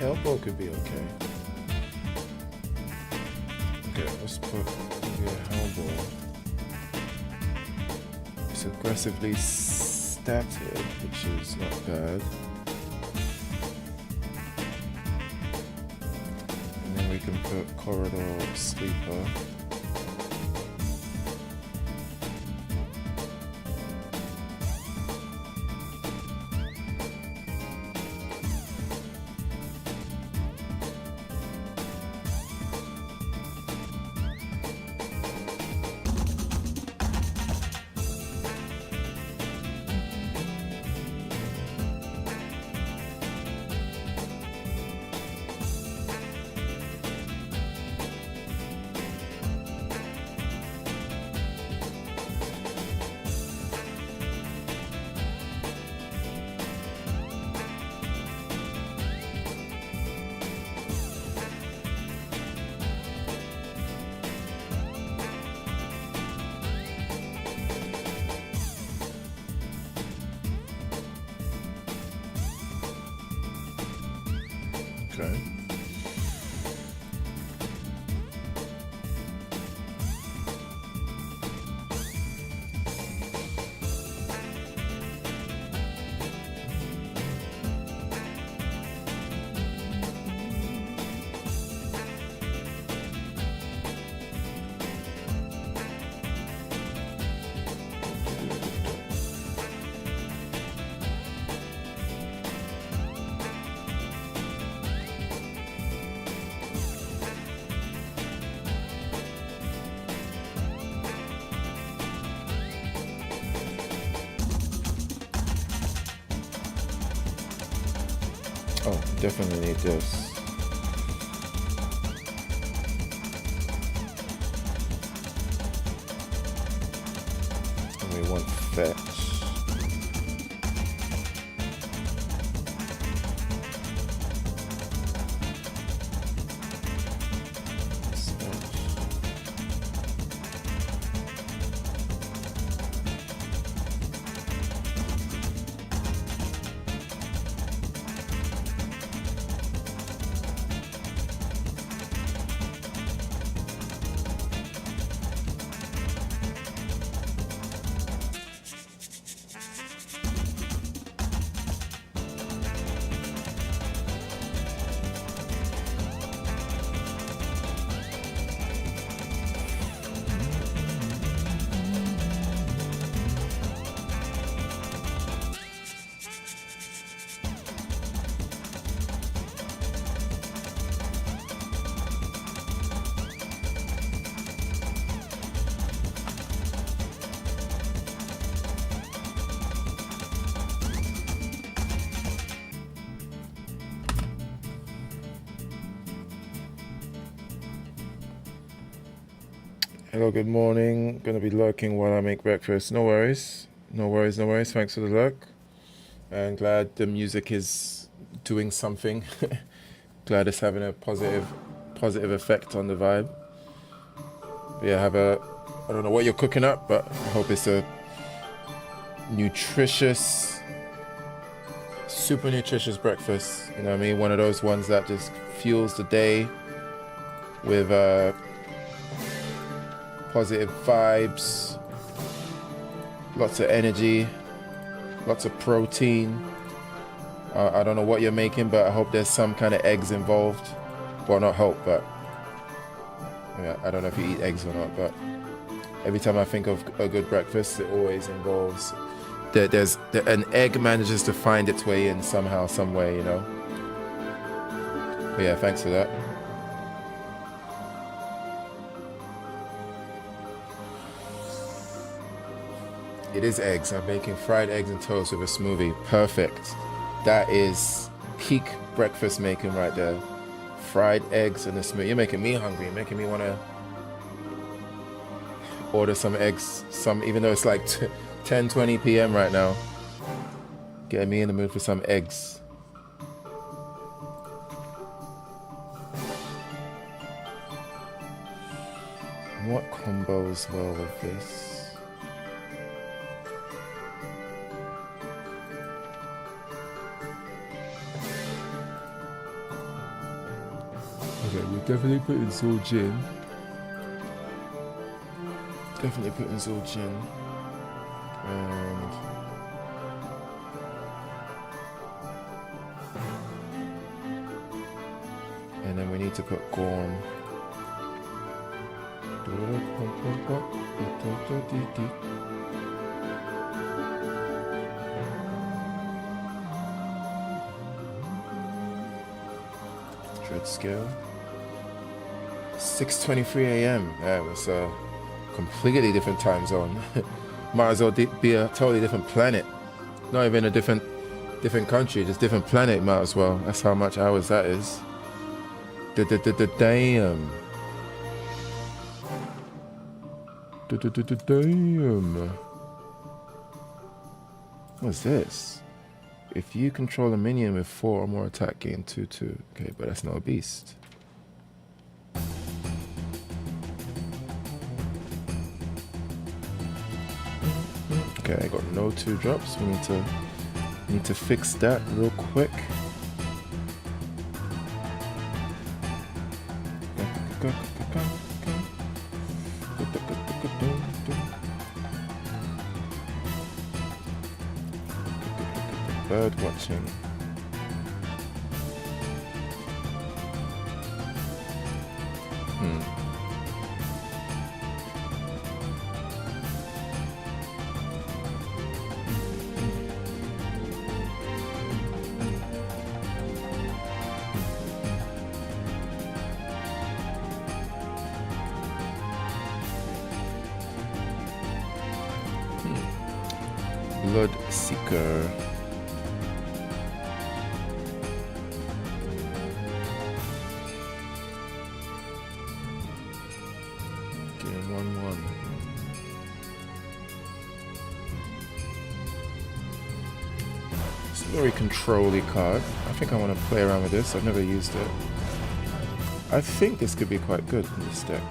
Elbow could be okay. Okay, let's put maybe a Hellball. It's aggressively statted, which is not bad. And then we we can put corridor sleeper. Okay. Oh, definitely need this. And we want fetch. Hello, good morning. Gonna be lurking while I make breakfast. No worries. No worries, no worries. Thanks for the lurk. And glad the music is doing something. Glad it's having a positive effect on the vibe. Yeah, I don't know what you're cooking up, but I hope it's a nutritious, super nutritious breakfast. You know what I mean? One of those ones that just fuels the day with positive vibes, lots of energy, lots of protein. I don't know what you're making, but I hope there's some kind of eggs involved. Well, not hope, but yeah, I don't know if you eat eggs or not, but every time I think of a good breakfast, it always involves an egg manages to find its way in somehow, some way, you know. But yeah, thanks for that. It is eggs. I'm making fried eggs and toast with a smoothie. Perfect. That is peak breakfast making right there. Fried eggs and a smoothie. You're making me hungry. You're making me want to order some eggs. Even though it's like 10:20 p.m. right now. Getting me in the mood for some eggs. What combos well with this? Okay, we're definitely putting Zul'jin. Definitely putting Zul'jin. And then we need need to put Gorm. Dread scale. 6:23 a.m. Yeah, it was a completely different time zone. Might as well be a totally different planet. Not even a different country, just different planet. Might as well. That's how much hours that is. Damn. Damn. What's this? If you control a minion with 4 or more attack, gain 2/2. Okay, but that's not a beast. Okay, I got no 2 drops. We need to fix that real quick. Bird watching. Blood Seeker. Game 1/1. It's a very control-y card. I think I want to play around with this. I've never used it. I think this could be quite good in this deck.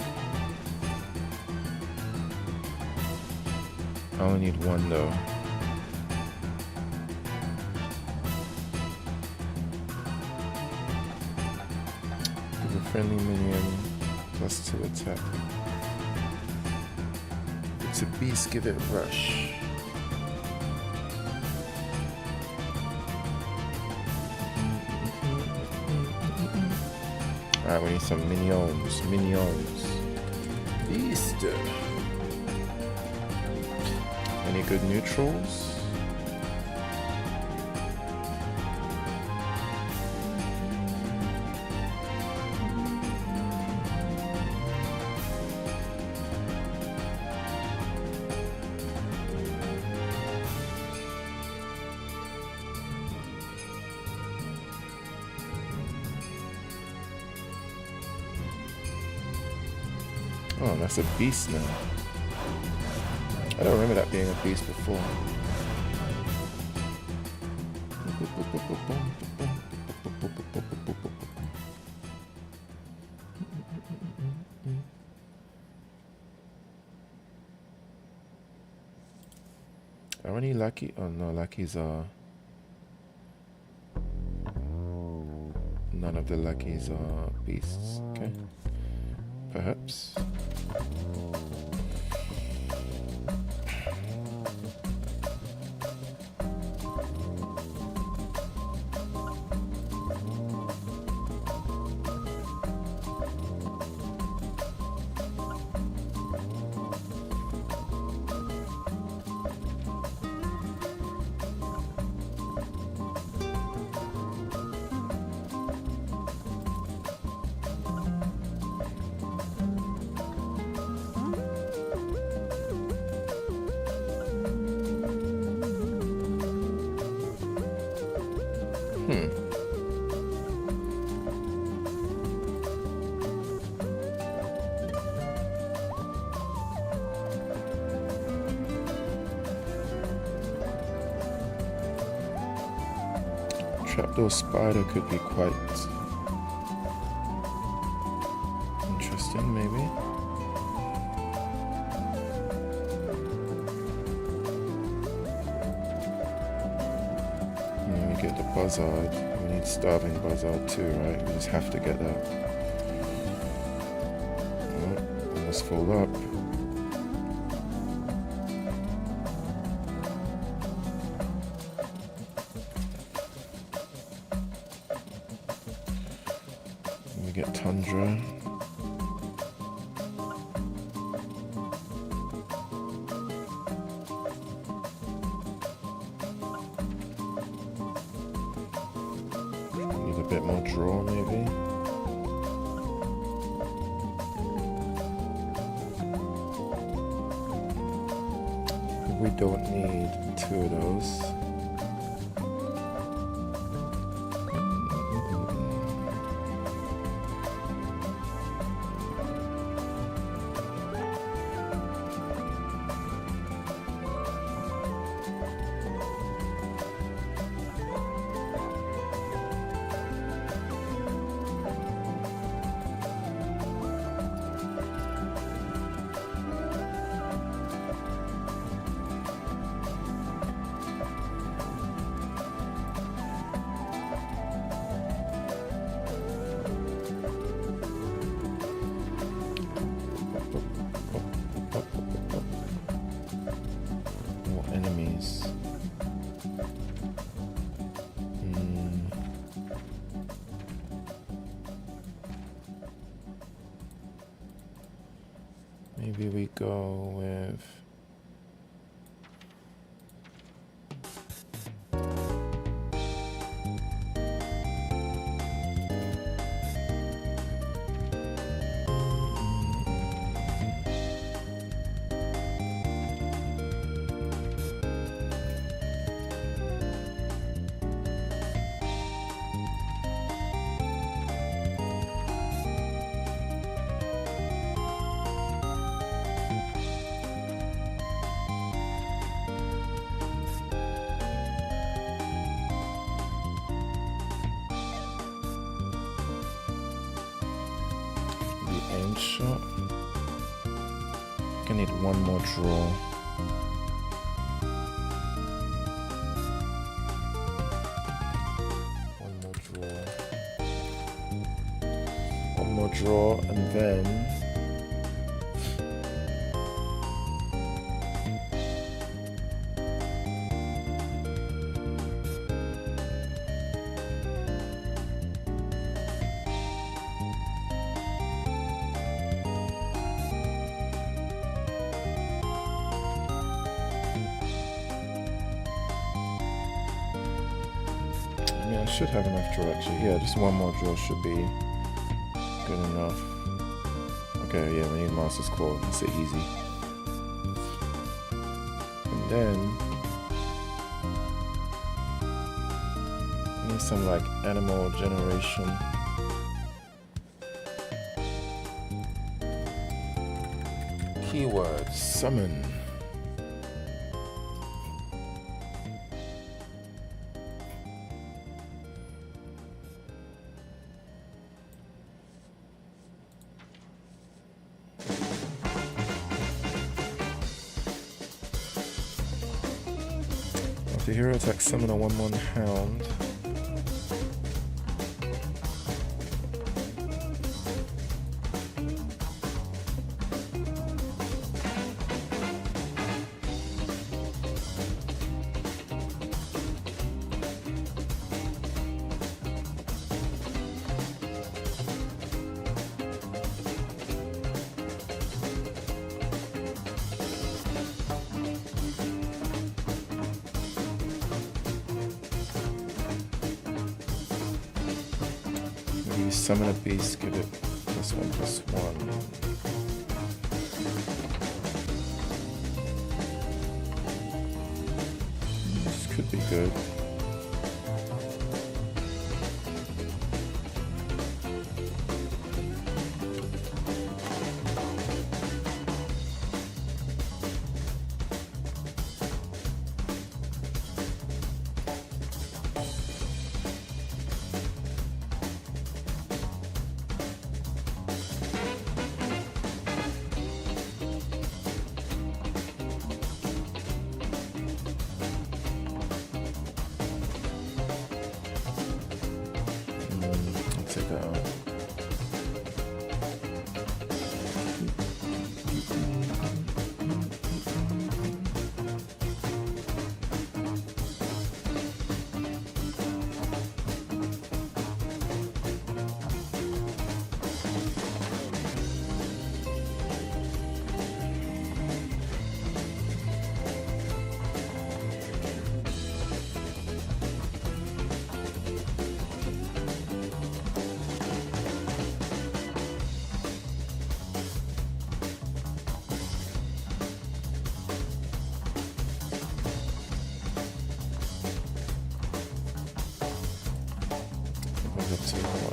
I only need 1 though. Friendly minion +2 attack. It's a beast, give it rush. Alright, we need some minions. Beast. Any good neutrals? Oh, that's a beast now. I don't remember that being a beast before. Are any lucky? Oh no, luckies are... None of the luckies are beasts. Okay. Perhaps. Trapdoor Spider could be quite interesting, maybe. And then we get the Buzzard. We need Starving Buzzard too, right? We just have to get that. Oh, almost full up. bit more draw, maybe. We don't need 2 of those. Enemies. Maybe we go with aim shot. I need 1 more draw. One more draw, and then I should have enough draw actually. Yeah, just 1 more draw should be good enough. Okay, yeah, we need Master's Core. That's it, easy. And then I need some like animal generation. Keyword summon. After hero attack, summon a 1/1 hound. You summon a beast, give it +1/+1. This could be good.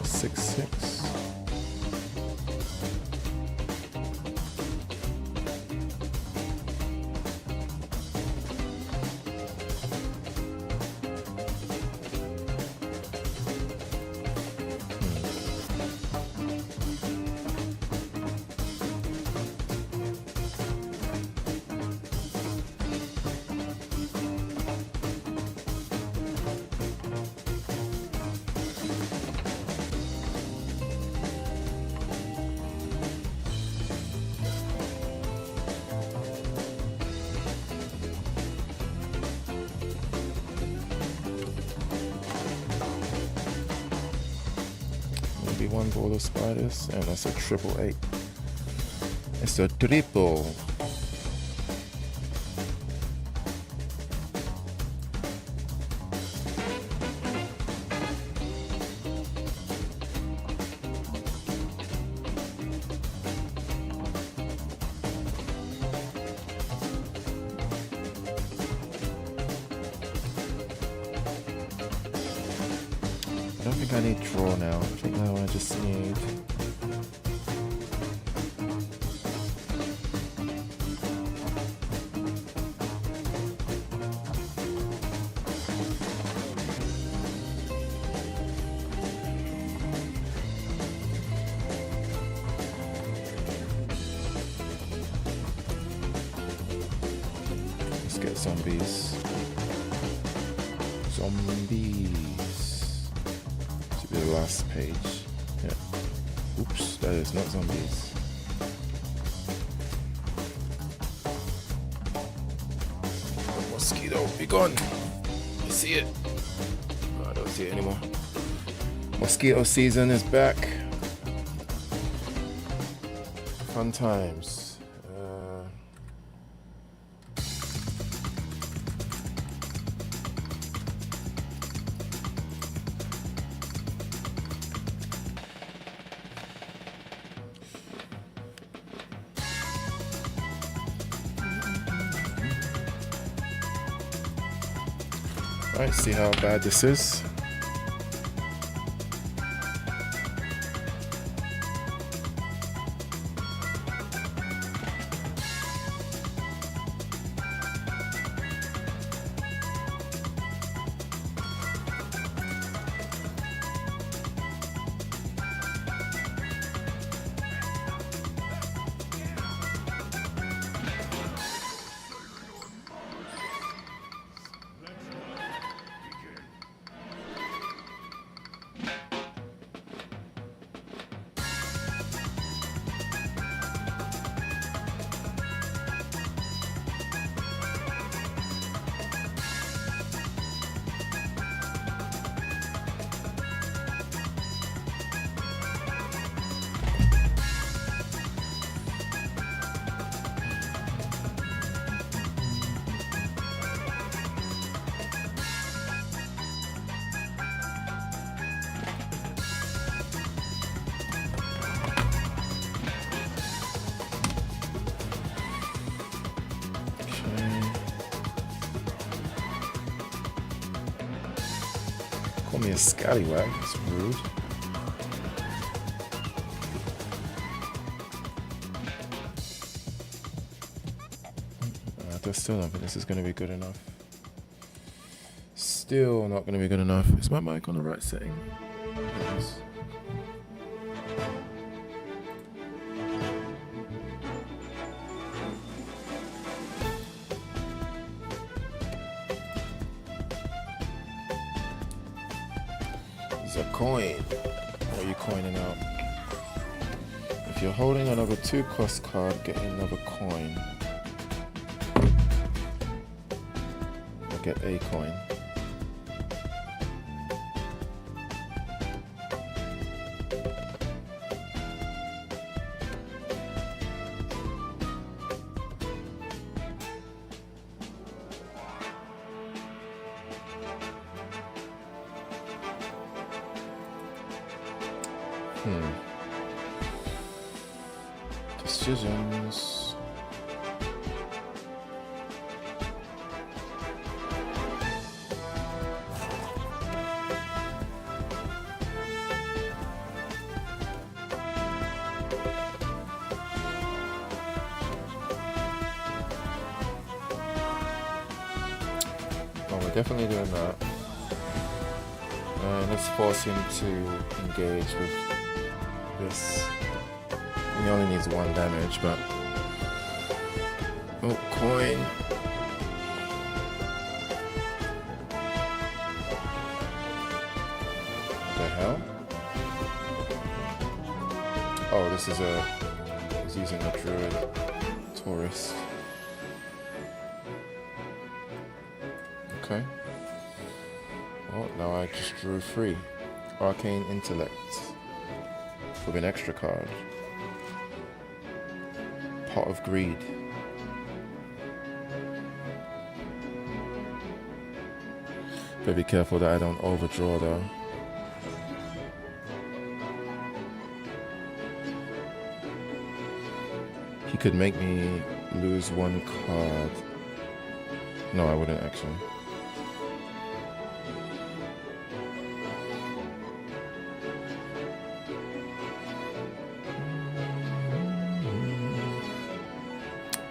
6-6. Maybe one ball of spiders, and that's a 888. It's a triple. I don't think I need draw now. I think now I just need... Let's get zombies. Zombies. Should be the last page. Yeah. Oops, that is not zombies. Mosquito, be gone. I see it. Oh, I don't see it anymore. Mosquito season is back. Fun times. Alright, see how bad this is. Call me a scallywag, that's rude. I still don't think this is going to be good enough. Still not going to be good enough. Is my mic on the right setting? It is. It's a coin. What are you coining out? If you're holding another 2-cost card, get another coin. Or get a coin. Decisions. definitely doing that. And let's force him to engage with this. He only needs 1 damage, but... Oh, coin. The hell? Oh, this is a... He's using a druid tourist. Okay. Well, now I just drew 3. Arcane Intellect. With an extra card. Pot of Greed. Better be careful that I don't overdraw though. He could make me lose 1 card. No, I wouldn't actually.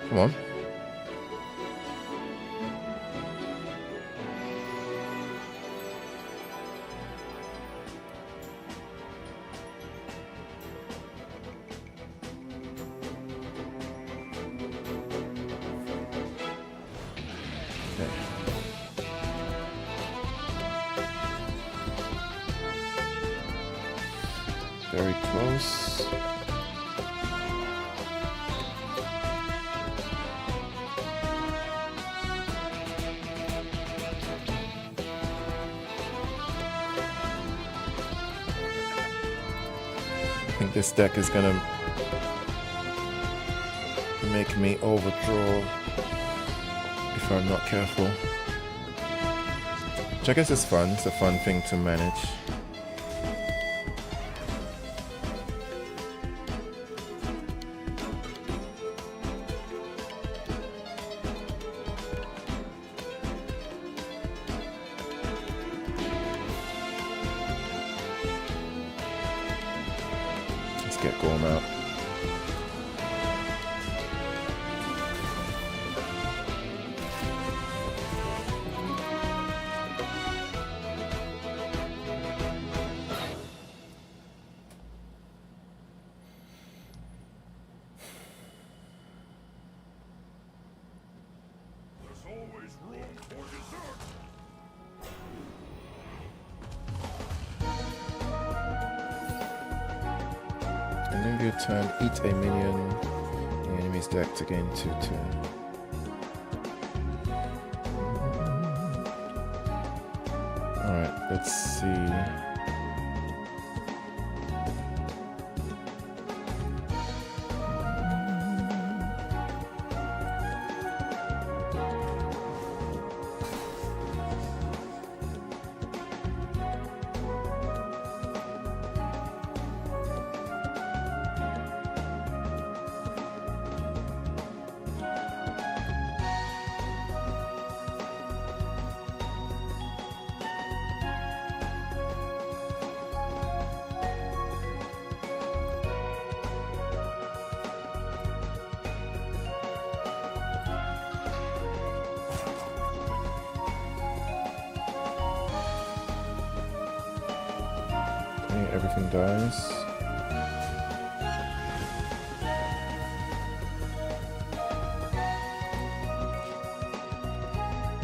Come on. Very close. I think this deck is gonna make me overdraw if I'm not careful. Which I guess is fun. It's a fun thing to manage. Get Gorm out. There's always room for dessert. End of your turn, eat a minion in the enemy's deck to gain 2/2. Alright, let's see. Okay, everything dies.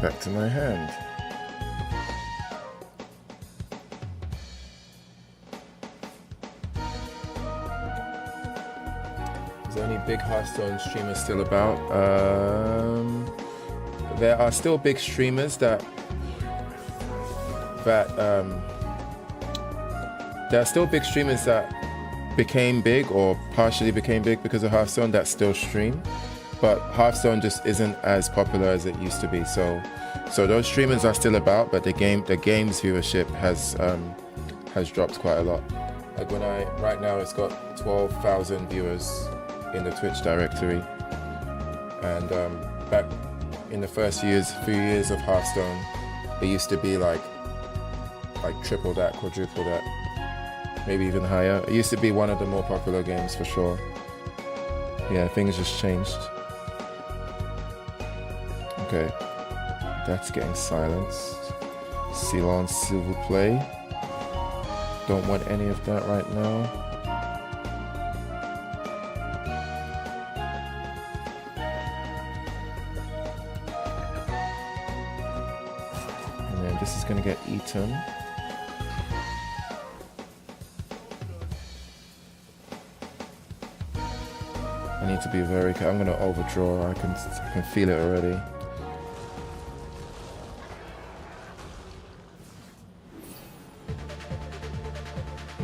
Back to my hand. Is there any big Hearthstone streamers still about? There are still big streamers that there are still big streamers that became big or partially became big because of Hearthstone that still stream, but Hearthstone just isn't as popular as it used to be. So those streamers are still about, but the game's viewership has dropped quite a lot. Like right now it's got 12,000 viewers in the Twitch directory, and back in the first few years of Hearthstone, it used to be like triple that, quadruple that, maybe even higher. It used to be one of the more popular games for sure. Yeah, things just changed. Okay, That's getting silenced. Silence, s'il vous plaît. Don't want any of that right now. And then this is gonna get eaten. I need to be very careful. I'm gonna overdraw. I can feel it already.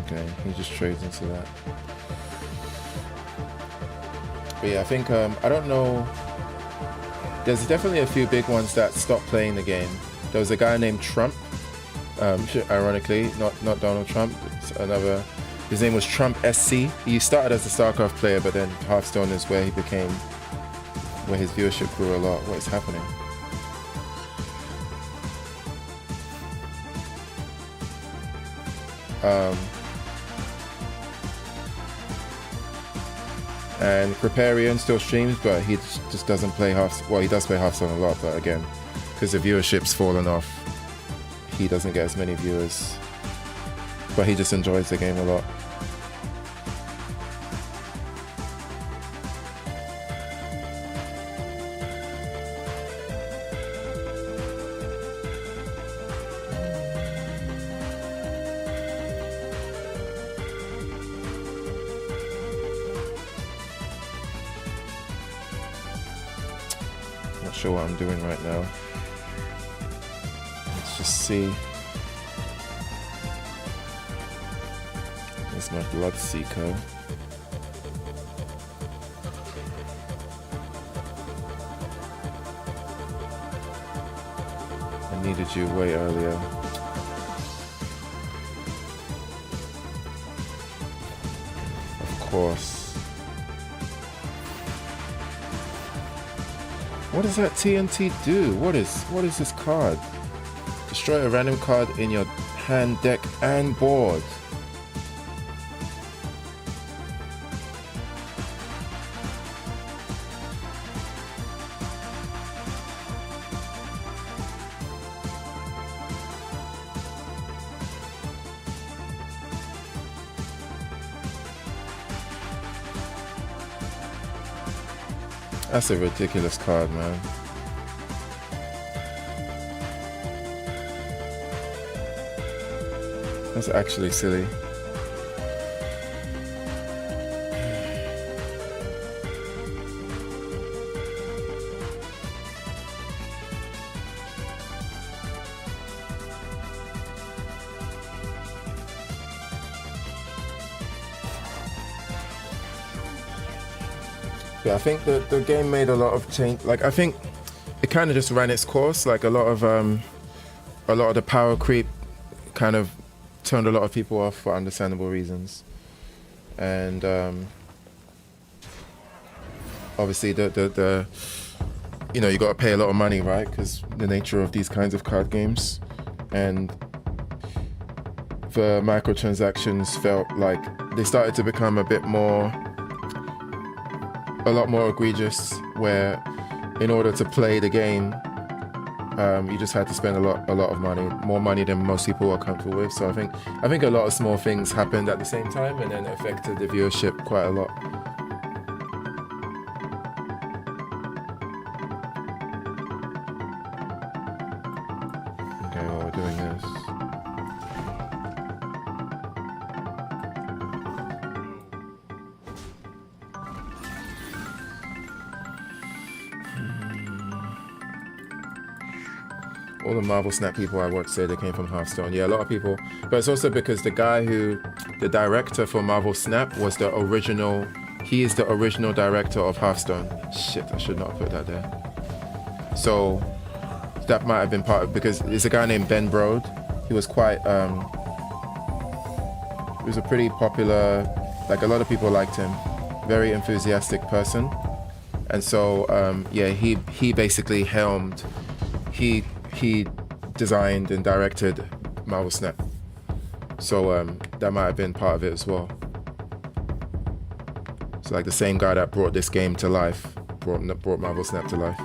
Okay, he just trades into that. But yeah, I think I don't know. There's definitely a few big ones that stopped playing the game. There was a guy named Trump. Ironically, not Donald Trump. It's another. His name was Trump SC. He started as a StarCraft player, but then Hearthstone is where where his viewership grew a lot. What is happening? And Kriparian still streams, but he just doesn't play Hearthstone. Well, he does play Hearthstone a lot, but again, because the viewership's fallen off, he doesn't get as many viewers. But he just enjoys the game a lot. Not sure what I'm doing right now. Let's just see. There's my Bloodseeker. I needed you way earlier. Of course. What does that TNT do? What is this card? Destroy a random card in your hand, deck, and board. That's a ridiculous card, man. That's actually silly. Yeah, I think the game made a lot of change. Like, I think it kind of just ran its course. Like a lot of the power creep kind of turned a lot of people off for understandable reasons. And obviously the you know, you got to pay a lot of money, right? Because the nature of these kinds of card games, and the microtransactions felt like they started to become a lot more egregious, where in order to play the game, you just had to spend a lot of money, more money than most people are comfortable with. So I think a lot of small things happened at the same time, and then it affected the viewership quite a lot. Okay, well, we're doing this. All the Marvel Snap people I worked say they came from Hearthstone. Yeah, a lot of people. But it's also because the director for Marvel Snap was the original, he is the original director of Hearthstone. Shit, I should not have put that there. So that might have been part of, because there's a guy named Ben Brode. He was quite, he was a pretty popular, like a lot of people liked him. Very enthusiastic person. And so, yeah, he basically helmed, he designed and directed Marvel Snap. So that might have been part of it as well. So like the same guy that brought this game to life, brought Marvel Snap to life.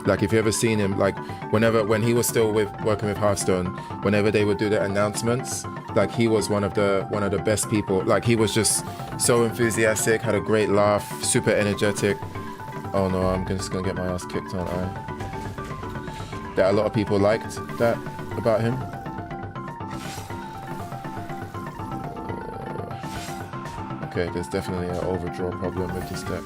Like if you ever seen him, like when he was still working with Hearthstone, whenever they would do the announcements, like he was one of the best people. Like he was just so enthusiastic, had a great laugh, super energetic. Oh no, I'm just gonna get my ass kicked, aren't I? That a lot of people liked that about him. Okay, there's definitely an overdraw problem with this deck.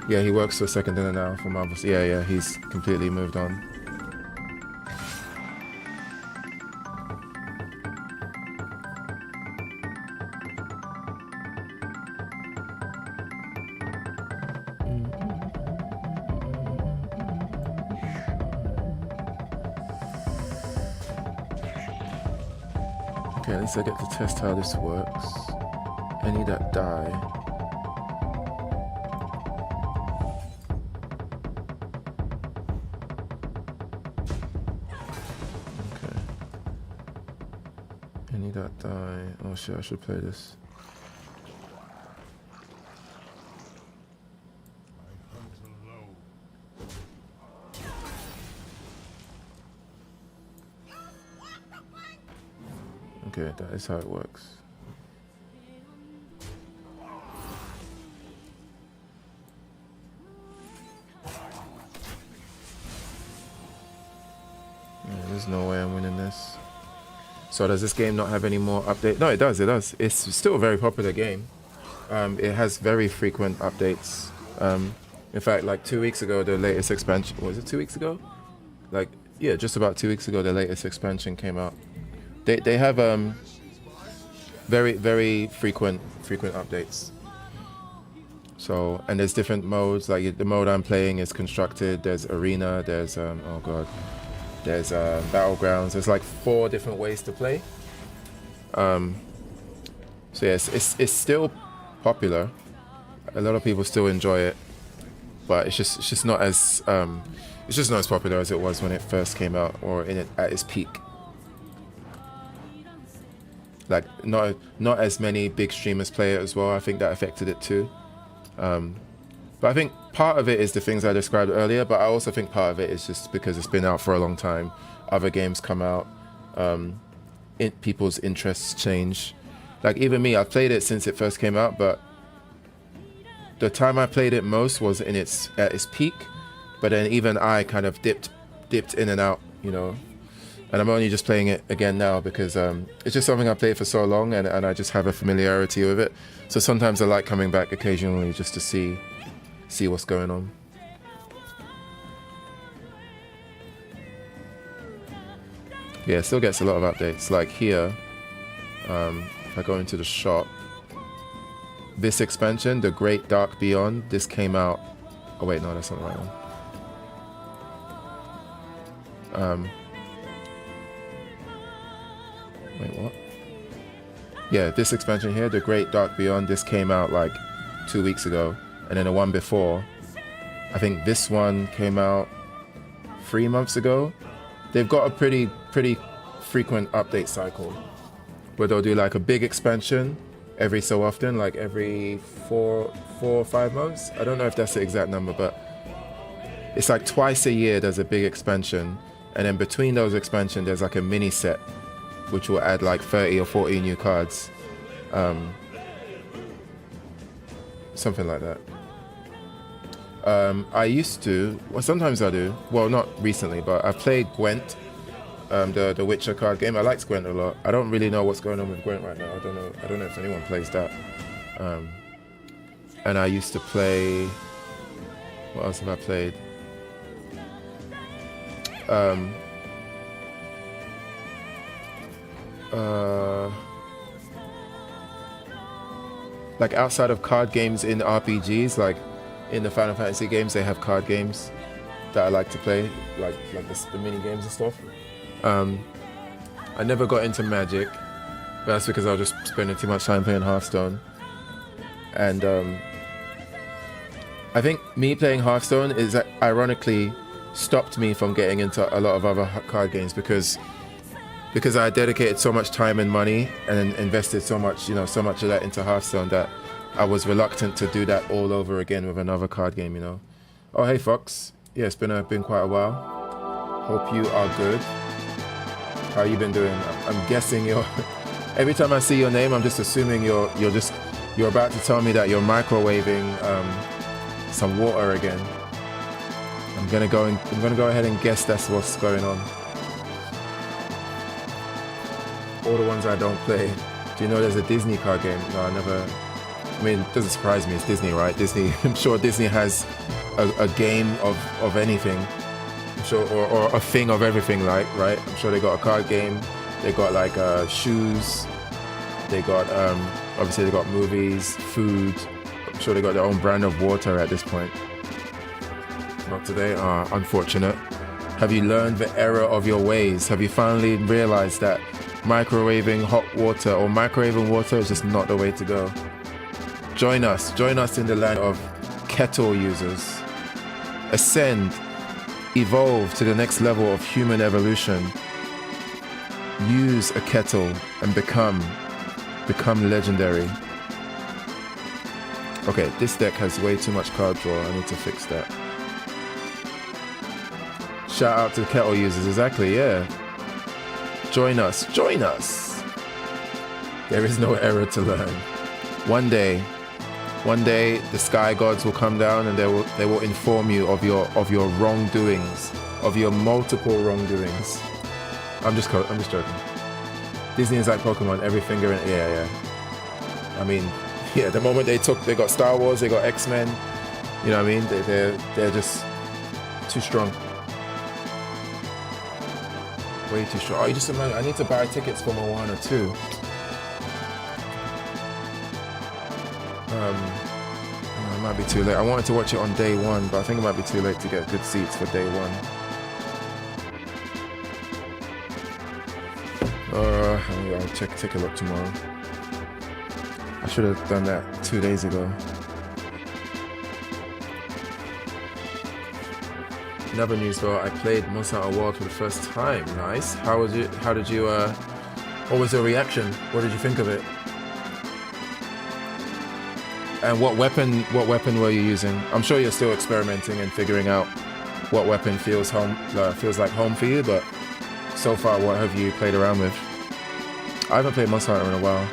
Yeah, he works for Second Dinner now for Marvel. Yeah, he's completely moved on. Okay, at least I get to test how this works. Any that die. Any that die. Oh shit, I should play this. Okay, that is how it works. Yeah, there's no way I'm winning this. So does this game not have any more updates? No, it does, it does. It's still a very popular game. It has very frequent updates. In fact, like 2 weeks ago, the latest expansion, was it 2 weeks ago? Like, yeah, just about 2 weeks ago, the latest expansion came out. They have very frequent updates. So, and there's different modes, like the mode I'm playing is constructed, there's arena, there's, oh god, there's battlegrounds. There's like 4 different ways to play. So yes, it's still popular. A lot of people still enjoy it, but it's just not as popular as it was when it first came out or at its peak. Like not as many big streamers play it as well. I think that affected it too. But I think part of it is the things I described earlier, but I also think part of it is just because it's been out for a long time. Other games come out, people's interests change. Like even me, I've played it since it first came out, but the time I played it most was at its peak. But then even I kind of dipped in and out, you know. And I'm only just playing it again now because it's just something I played for so long, and I just have a familiarity with it. So sometimes I like coming back occasionally just to see what's going on. Yeah, it still gets a lot of updates. Like here, if I go into the shop, this expansion, The Great Dark Beyond, this came out. Oh wait, no, that's not the right one. Wait, what? Yeah, this expansion here, The Great Dark Beyond, this came out like 2 weeks ago. And then the one before, I think this one came out 3 months ago. They've got a pretty frequent update cycle where they'll do like a big expansion every so often, like every 4 or 5 months. I don't know if that's the exact number, but it's like twice a year there's a big expansion. And then between those expansions, there's like a mini set, which will add like 30 or 40 new cards. Something like that. I used to, well, sometimes I do. Well, not recently, but I've played Gwent, the Witcher card game. I liked Gwent a lot. I don't really know what's going on with Gwent right now. I don't know if anyone plays that. And I used to play. What else have I played? Like outside of card games in RPGs, like in the Final Fantasy games, they have card games that I like to play, like the mini games and stuff. I never got into Magic, but that's because I was just spending too much time playing Hearthstone. And I think me playing Hearthstone is ironically stopped me from getting into a lot of other card games because I dedicated so much time and money and invested so much of that into Hearthstone that I was reluctant to do that all over again with another card game, Oh, hey, Fox. Yeah, it's been quite a while. Hope you are good. How you been doing? I'm guessing you're. Every time I see your name, I'm just assuming you're about to tell me that you're microwaving some water again. I'm gonna go ahead and guess that's what's going on. All the ones I don't play. Do you know there's a Disney card game? No, I never. I mean, it doesn't surprise me. It's Disney, right? Disney. I'm sure Disney has a game of anything. I'm sure, or a thing of everything, like, right? I'm sure they got a card game. They got like shoes. They got obviously they got movies, food. I'm sure they got their own brand of water at this point. Not today. Unfortunate. Have you learned the error of your ways? Have you finally realized that microwaving hot water or microwaving water is just not the way to go? Join us in the land of kettle users. Ascend, evolve to the next level of human evolution. Use a kettle and become legendary. Okay, this deck has way too much card draw. I need to fix that. Shout out to the kettle users, exactly, yeah. Join us. There is no error to learn. One day, the sky gods will come down and they will inform you of your wrongdoings, of your multiple wrongdoings. I'm just joking. Disney is like Pokemon, every finger in, yeah. I mean, yeah, the moment they got Star Wars, they got X-Men, you know what I mean? They're just too strong. Way too strong. Oh, you just imagine, I need to buy tickets for Moana too. It might be too late. I wanted to watch it on day one, but I think it might be too late to get good seats for day one. I'll take a look tomorrow. I should have done that 2 days ago. Another news though, I played Monster Hunter World for the first time. Nice. What was your reaction? What did you think of it? And what weapon were you using? I'm sure you're still experimenting and figuring out what weapon feels like home for you, but so far, what have you played around with? I haven't played Monster Hunter in a while.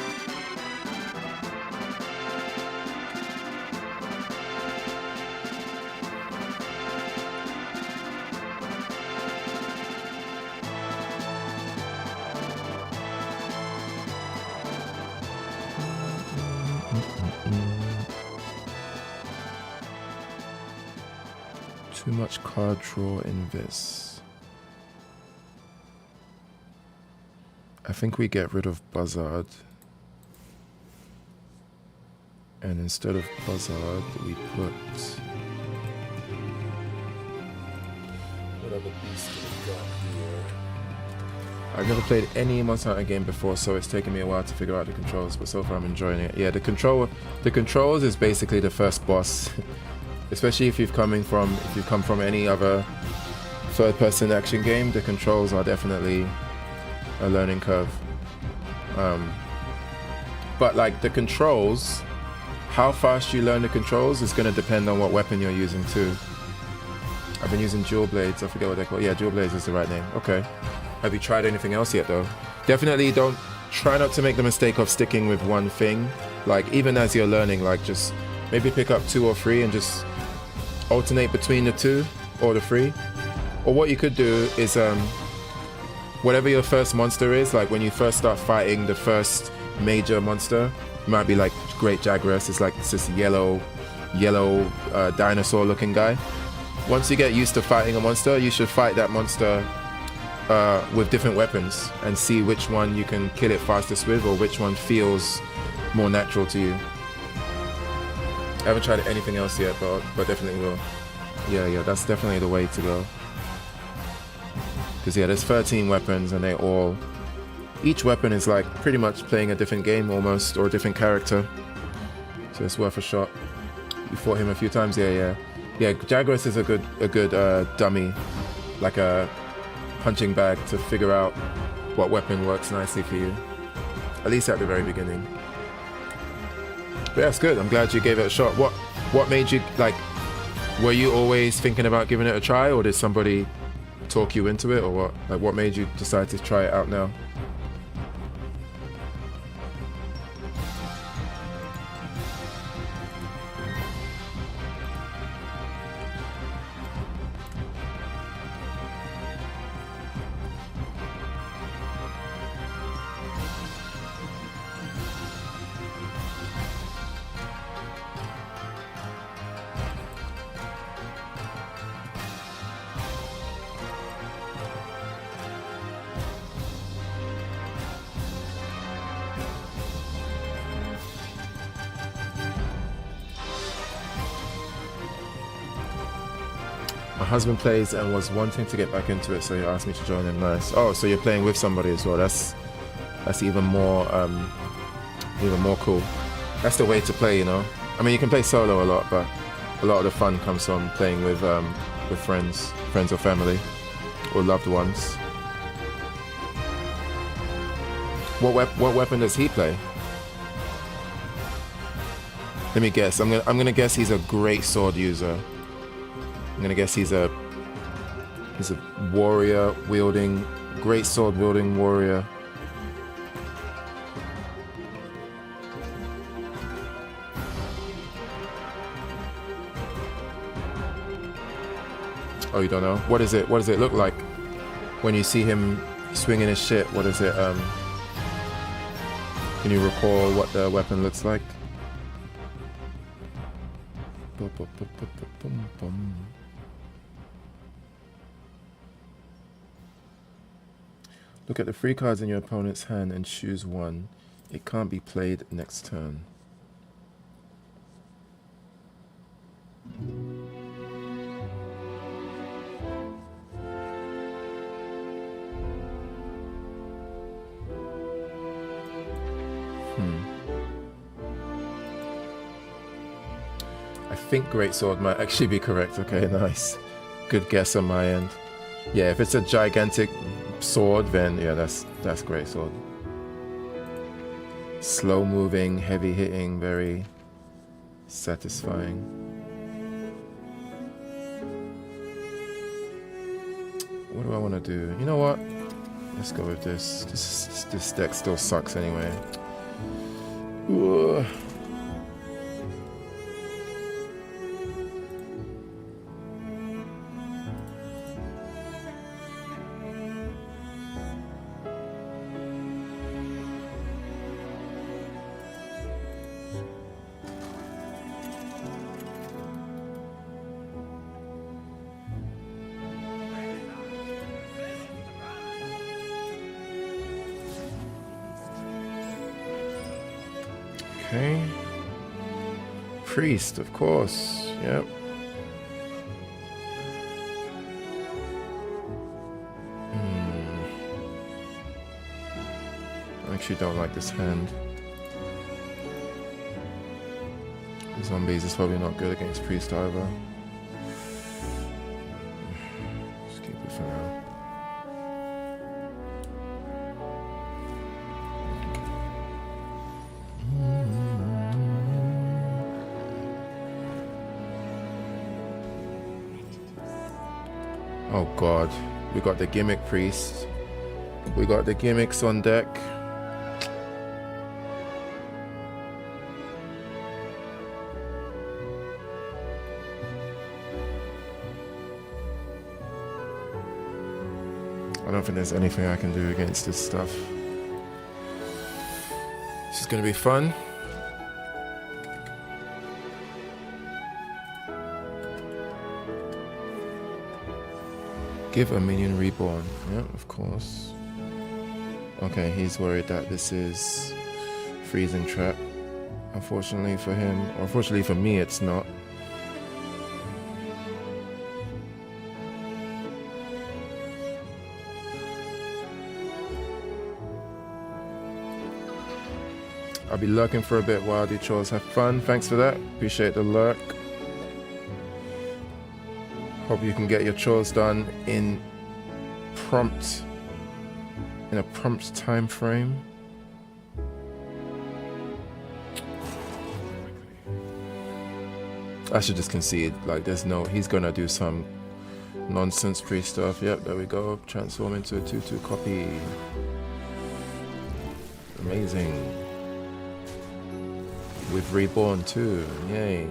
Too much card draw in this. I think we get rid of Buzzard. And instead of Buzzard, we put... What other beast do we got here? I've never played any Monster Hunter game before, so it's taken me a while to figure out the controls, but so far I'm enjoying it. Yeah, the controls is basically the first boss. Especially if you've come from any other third-person action game, the controls are definitely a learning curve. But like the controls, how fast you learn the controls is going to depend on what weapon you're using too. I've been using dual blades. I forget what they're called. Yeah, dual blades is the right name. Okay. Have you tried anything else yet though? Definitely try not to make the mistake of sticking with one thing. Like even as you're learning, like just maybe pick up 2 or 3 and just alternate between the 2 or the 3. Or what you could do is whatever your first monster is, like when you first start fighting the first major monster, it might be like Great Jagras. It's like this yellow dinosaur looking guy. Once you get used to fighting a monster, you should fight that monster with different weapons and see which one you can kill it fastest with or which one feels more natural to you. I haven't tried anything else yet, but definitely will. Yeah, that's definitely the way to go. Because yeah, there's 13 weapons and each weapon is like pretty much playing a different game almost, or a different character. So it's worth a shot. You fought him a few times, yeah. Jagras is a good dummy, like a punching bag to figure out what weapon works nicely for you. At least at the very beginning. But yeah, it's good. I'm glad you gave it a shot. What made you like? Were you always thinking about giving it a try, or did somebody talk you into it, or what? Like, what made you decide to try it out now? My husband plays and was wanting to get back into it, so he asked me to join him. Nice. Oh, so you're playing with somebody as well. That's even more cool. That's the way to play, you know. I mean, you can play solo a lot, but a lot of the fun comes from playing with friends or family, or loved ones. What weapon does he play? Let me guess. I'm gonna guess he's a great sword user. I'm gonna guess he's a warrior wielding, great sword wielding warrior. Oh, you don't know? What does it look like when you see him swinging his shit? What is it? Can you recall what the weapon looks like? Look at the 3 cards in your opponent's hand and choose one. It can't be played next turn. I think greatsword might actually be correct. Okay, nice. Good guess on my end. Yeah, if it's a gigantic sword, then yeah, that's greatsword. Slow moving, heavy hitting, very satisfying. What do I want to do? You know what? Let's go with this. This deck still sucks anyway. Ooh. Okay. Priest, of course. Yep. I actually don't like this hand. Zombies is probably not good against Priest either. Just keep it for now. Oh god, we got the gimmick priest. We got the gimmicks on deck. I don't think there's anything I can do against this stuff. This is gonna be fun. Give a minion reborn. Yeah, of course. Okay, he's worried that this is freezing trap. Unfortunately for him, or unfortunately for me, it's not. I'll be lurking for a bit while I do chores. Have fun. Thanks for that. Appreciate the lurk. Hope you can get your chores done in a prompt time frame. I should just concede. Like, there's no... He's gonna do some nonsense pre stuff. Yep, there we go. Transform into a 2/2 copy. Amazing. We've reborn too. Yay.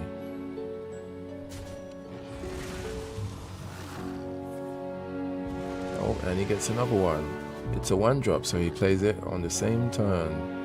Oh, and he gets another one. It's a 1-drop, so he plays it on the same turn.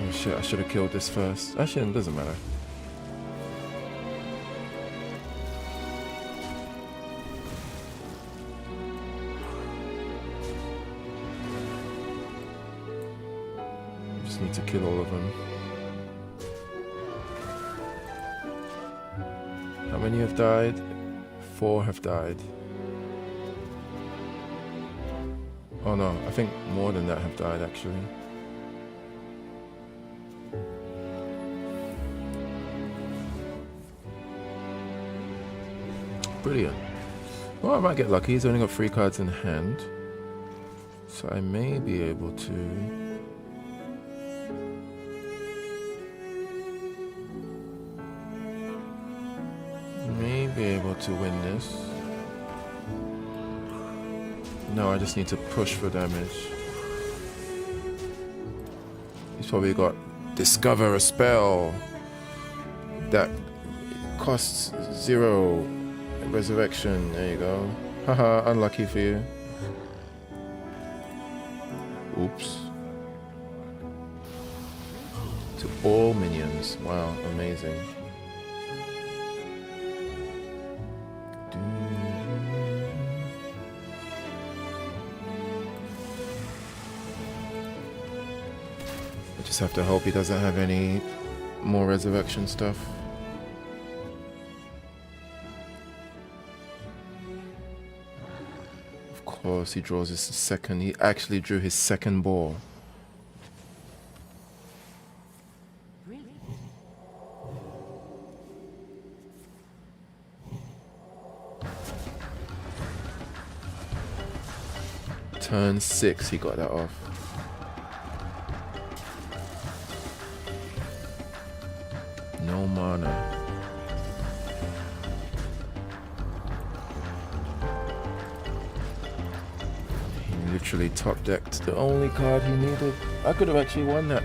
Oh shit, I should have killed this first. Actually, it doesn't matter. Just need to kill all of them. How many have died? 4 have died. Oh no, I think more than that have died actually. Brilliant. Well, I might get lucky. He's only got 3 cards in hand. So I may be able to... to win this. No, I just need to push for damage. He's probably got discover a spell that costs 0 resurrection. There you go. Haha, unlucky for you. Oops. To all minions. Wow, amazing. I just have to hope he doesn't have any more resurrection stuff. Of course, he draws his second. He actually drew his second ball. Turn 6, he got that off. No mana. He literally top decked the only card he needed. I could have actually won that.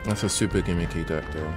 That's a super gimmicky deck though.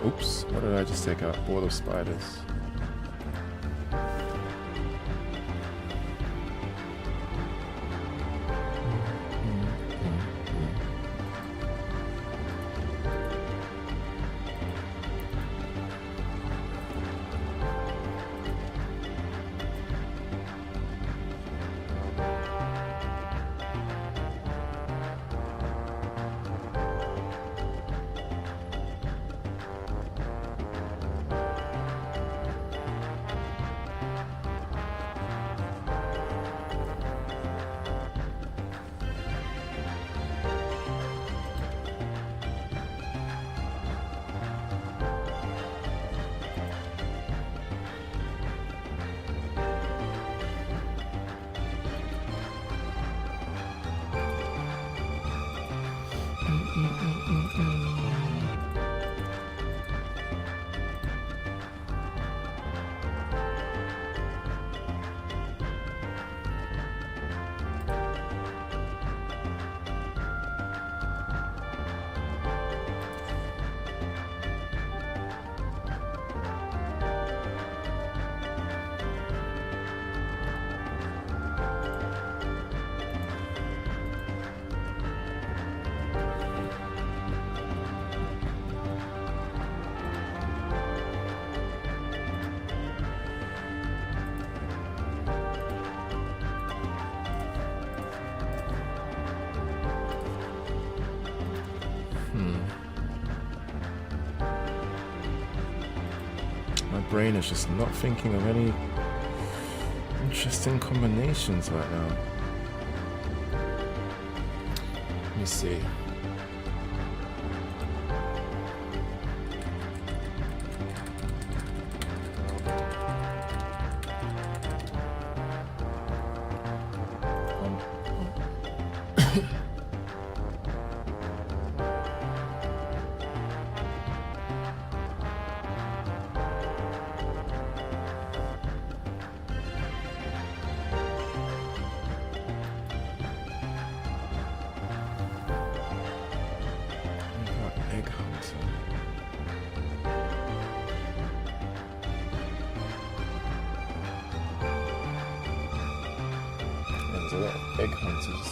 Oops, what did I just take out? Ball of spiders. brain is just not thinking of any interesting combinations right now. Let me see. Egg hunter. There's a lot of egg hunters.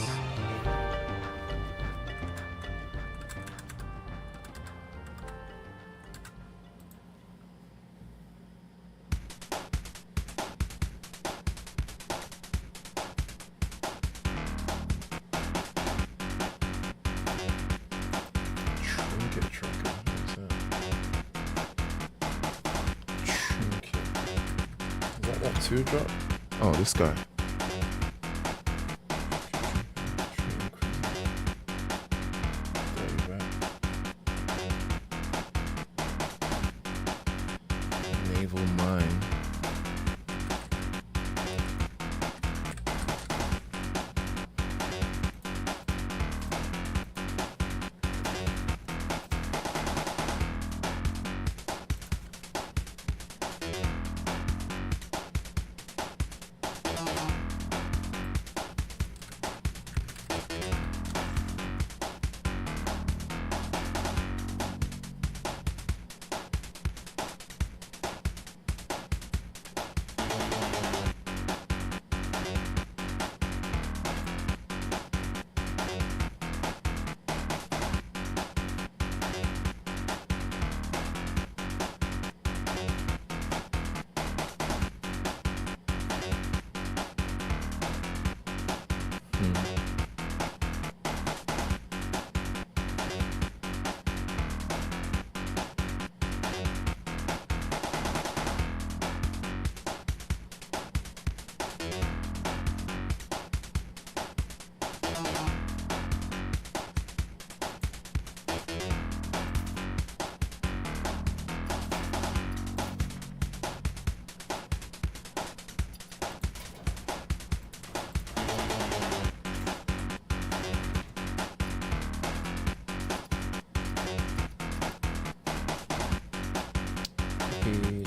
Trinket tracker. What is that? Trinket. Is that 2-drop? Oh, this guy. Naval mine.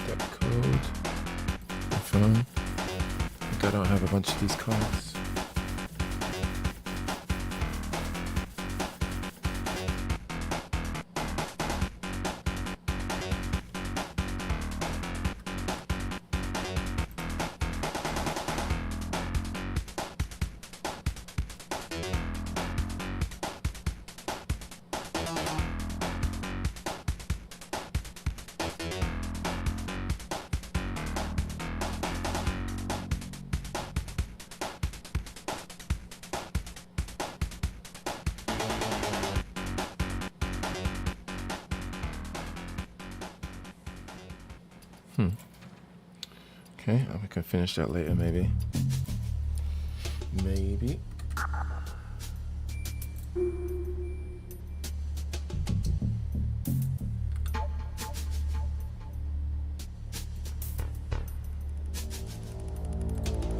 That code. Confirm. I think I don't have a bunch of these cards. Okay, we can finish that later, maybe. Maybe.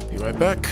Be right back.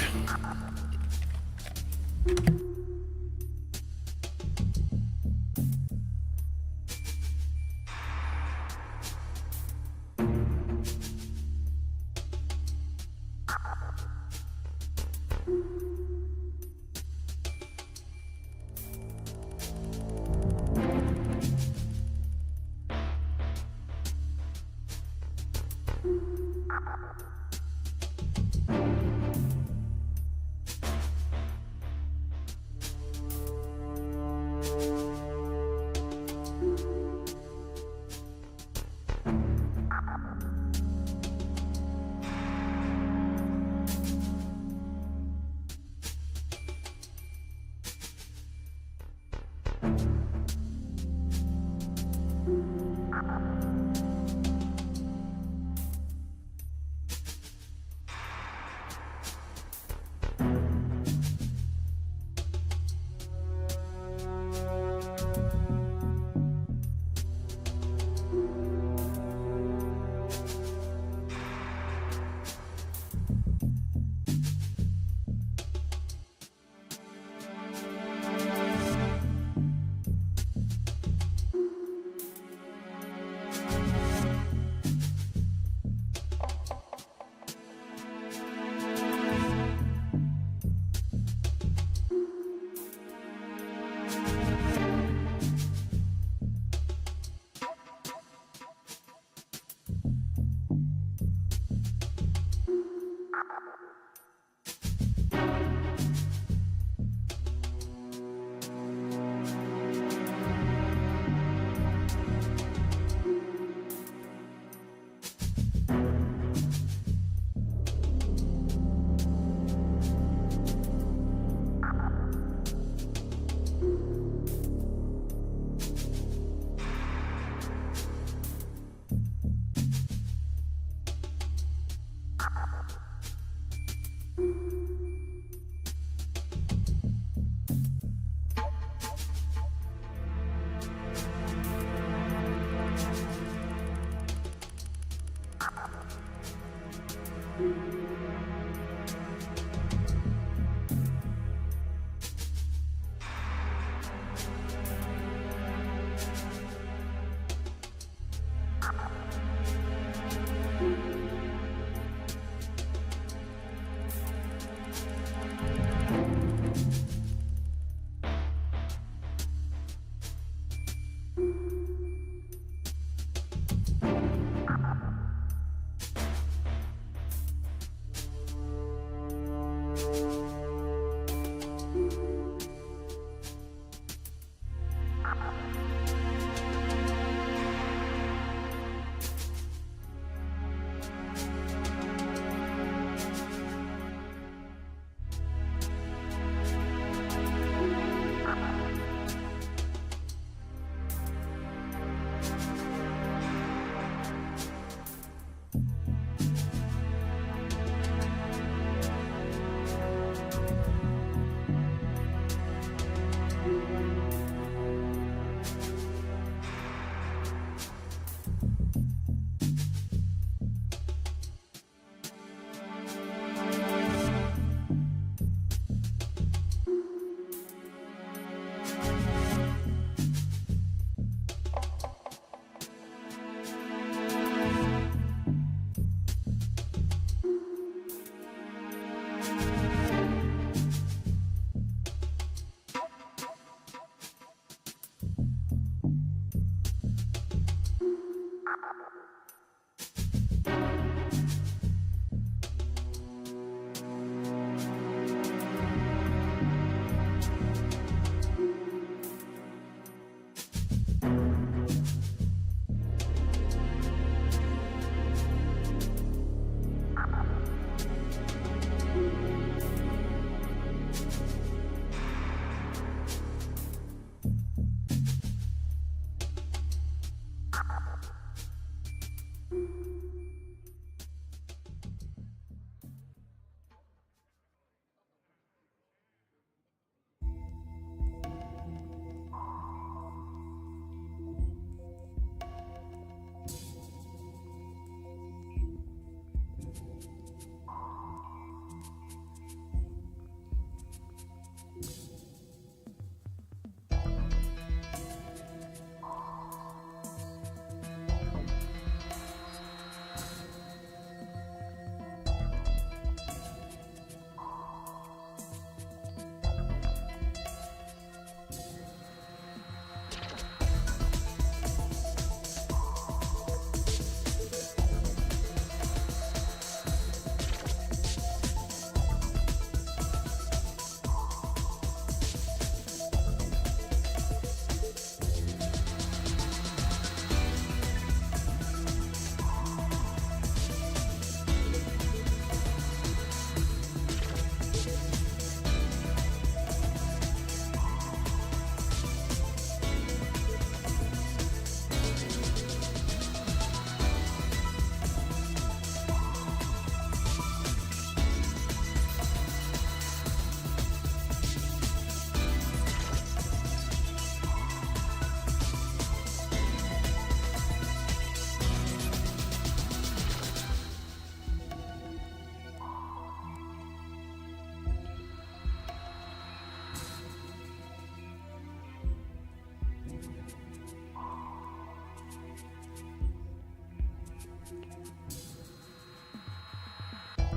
There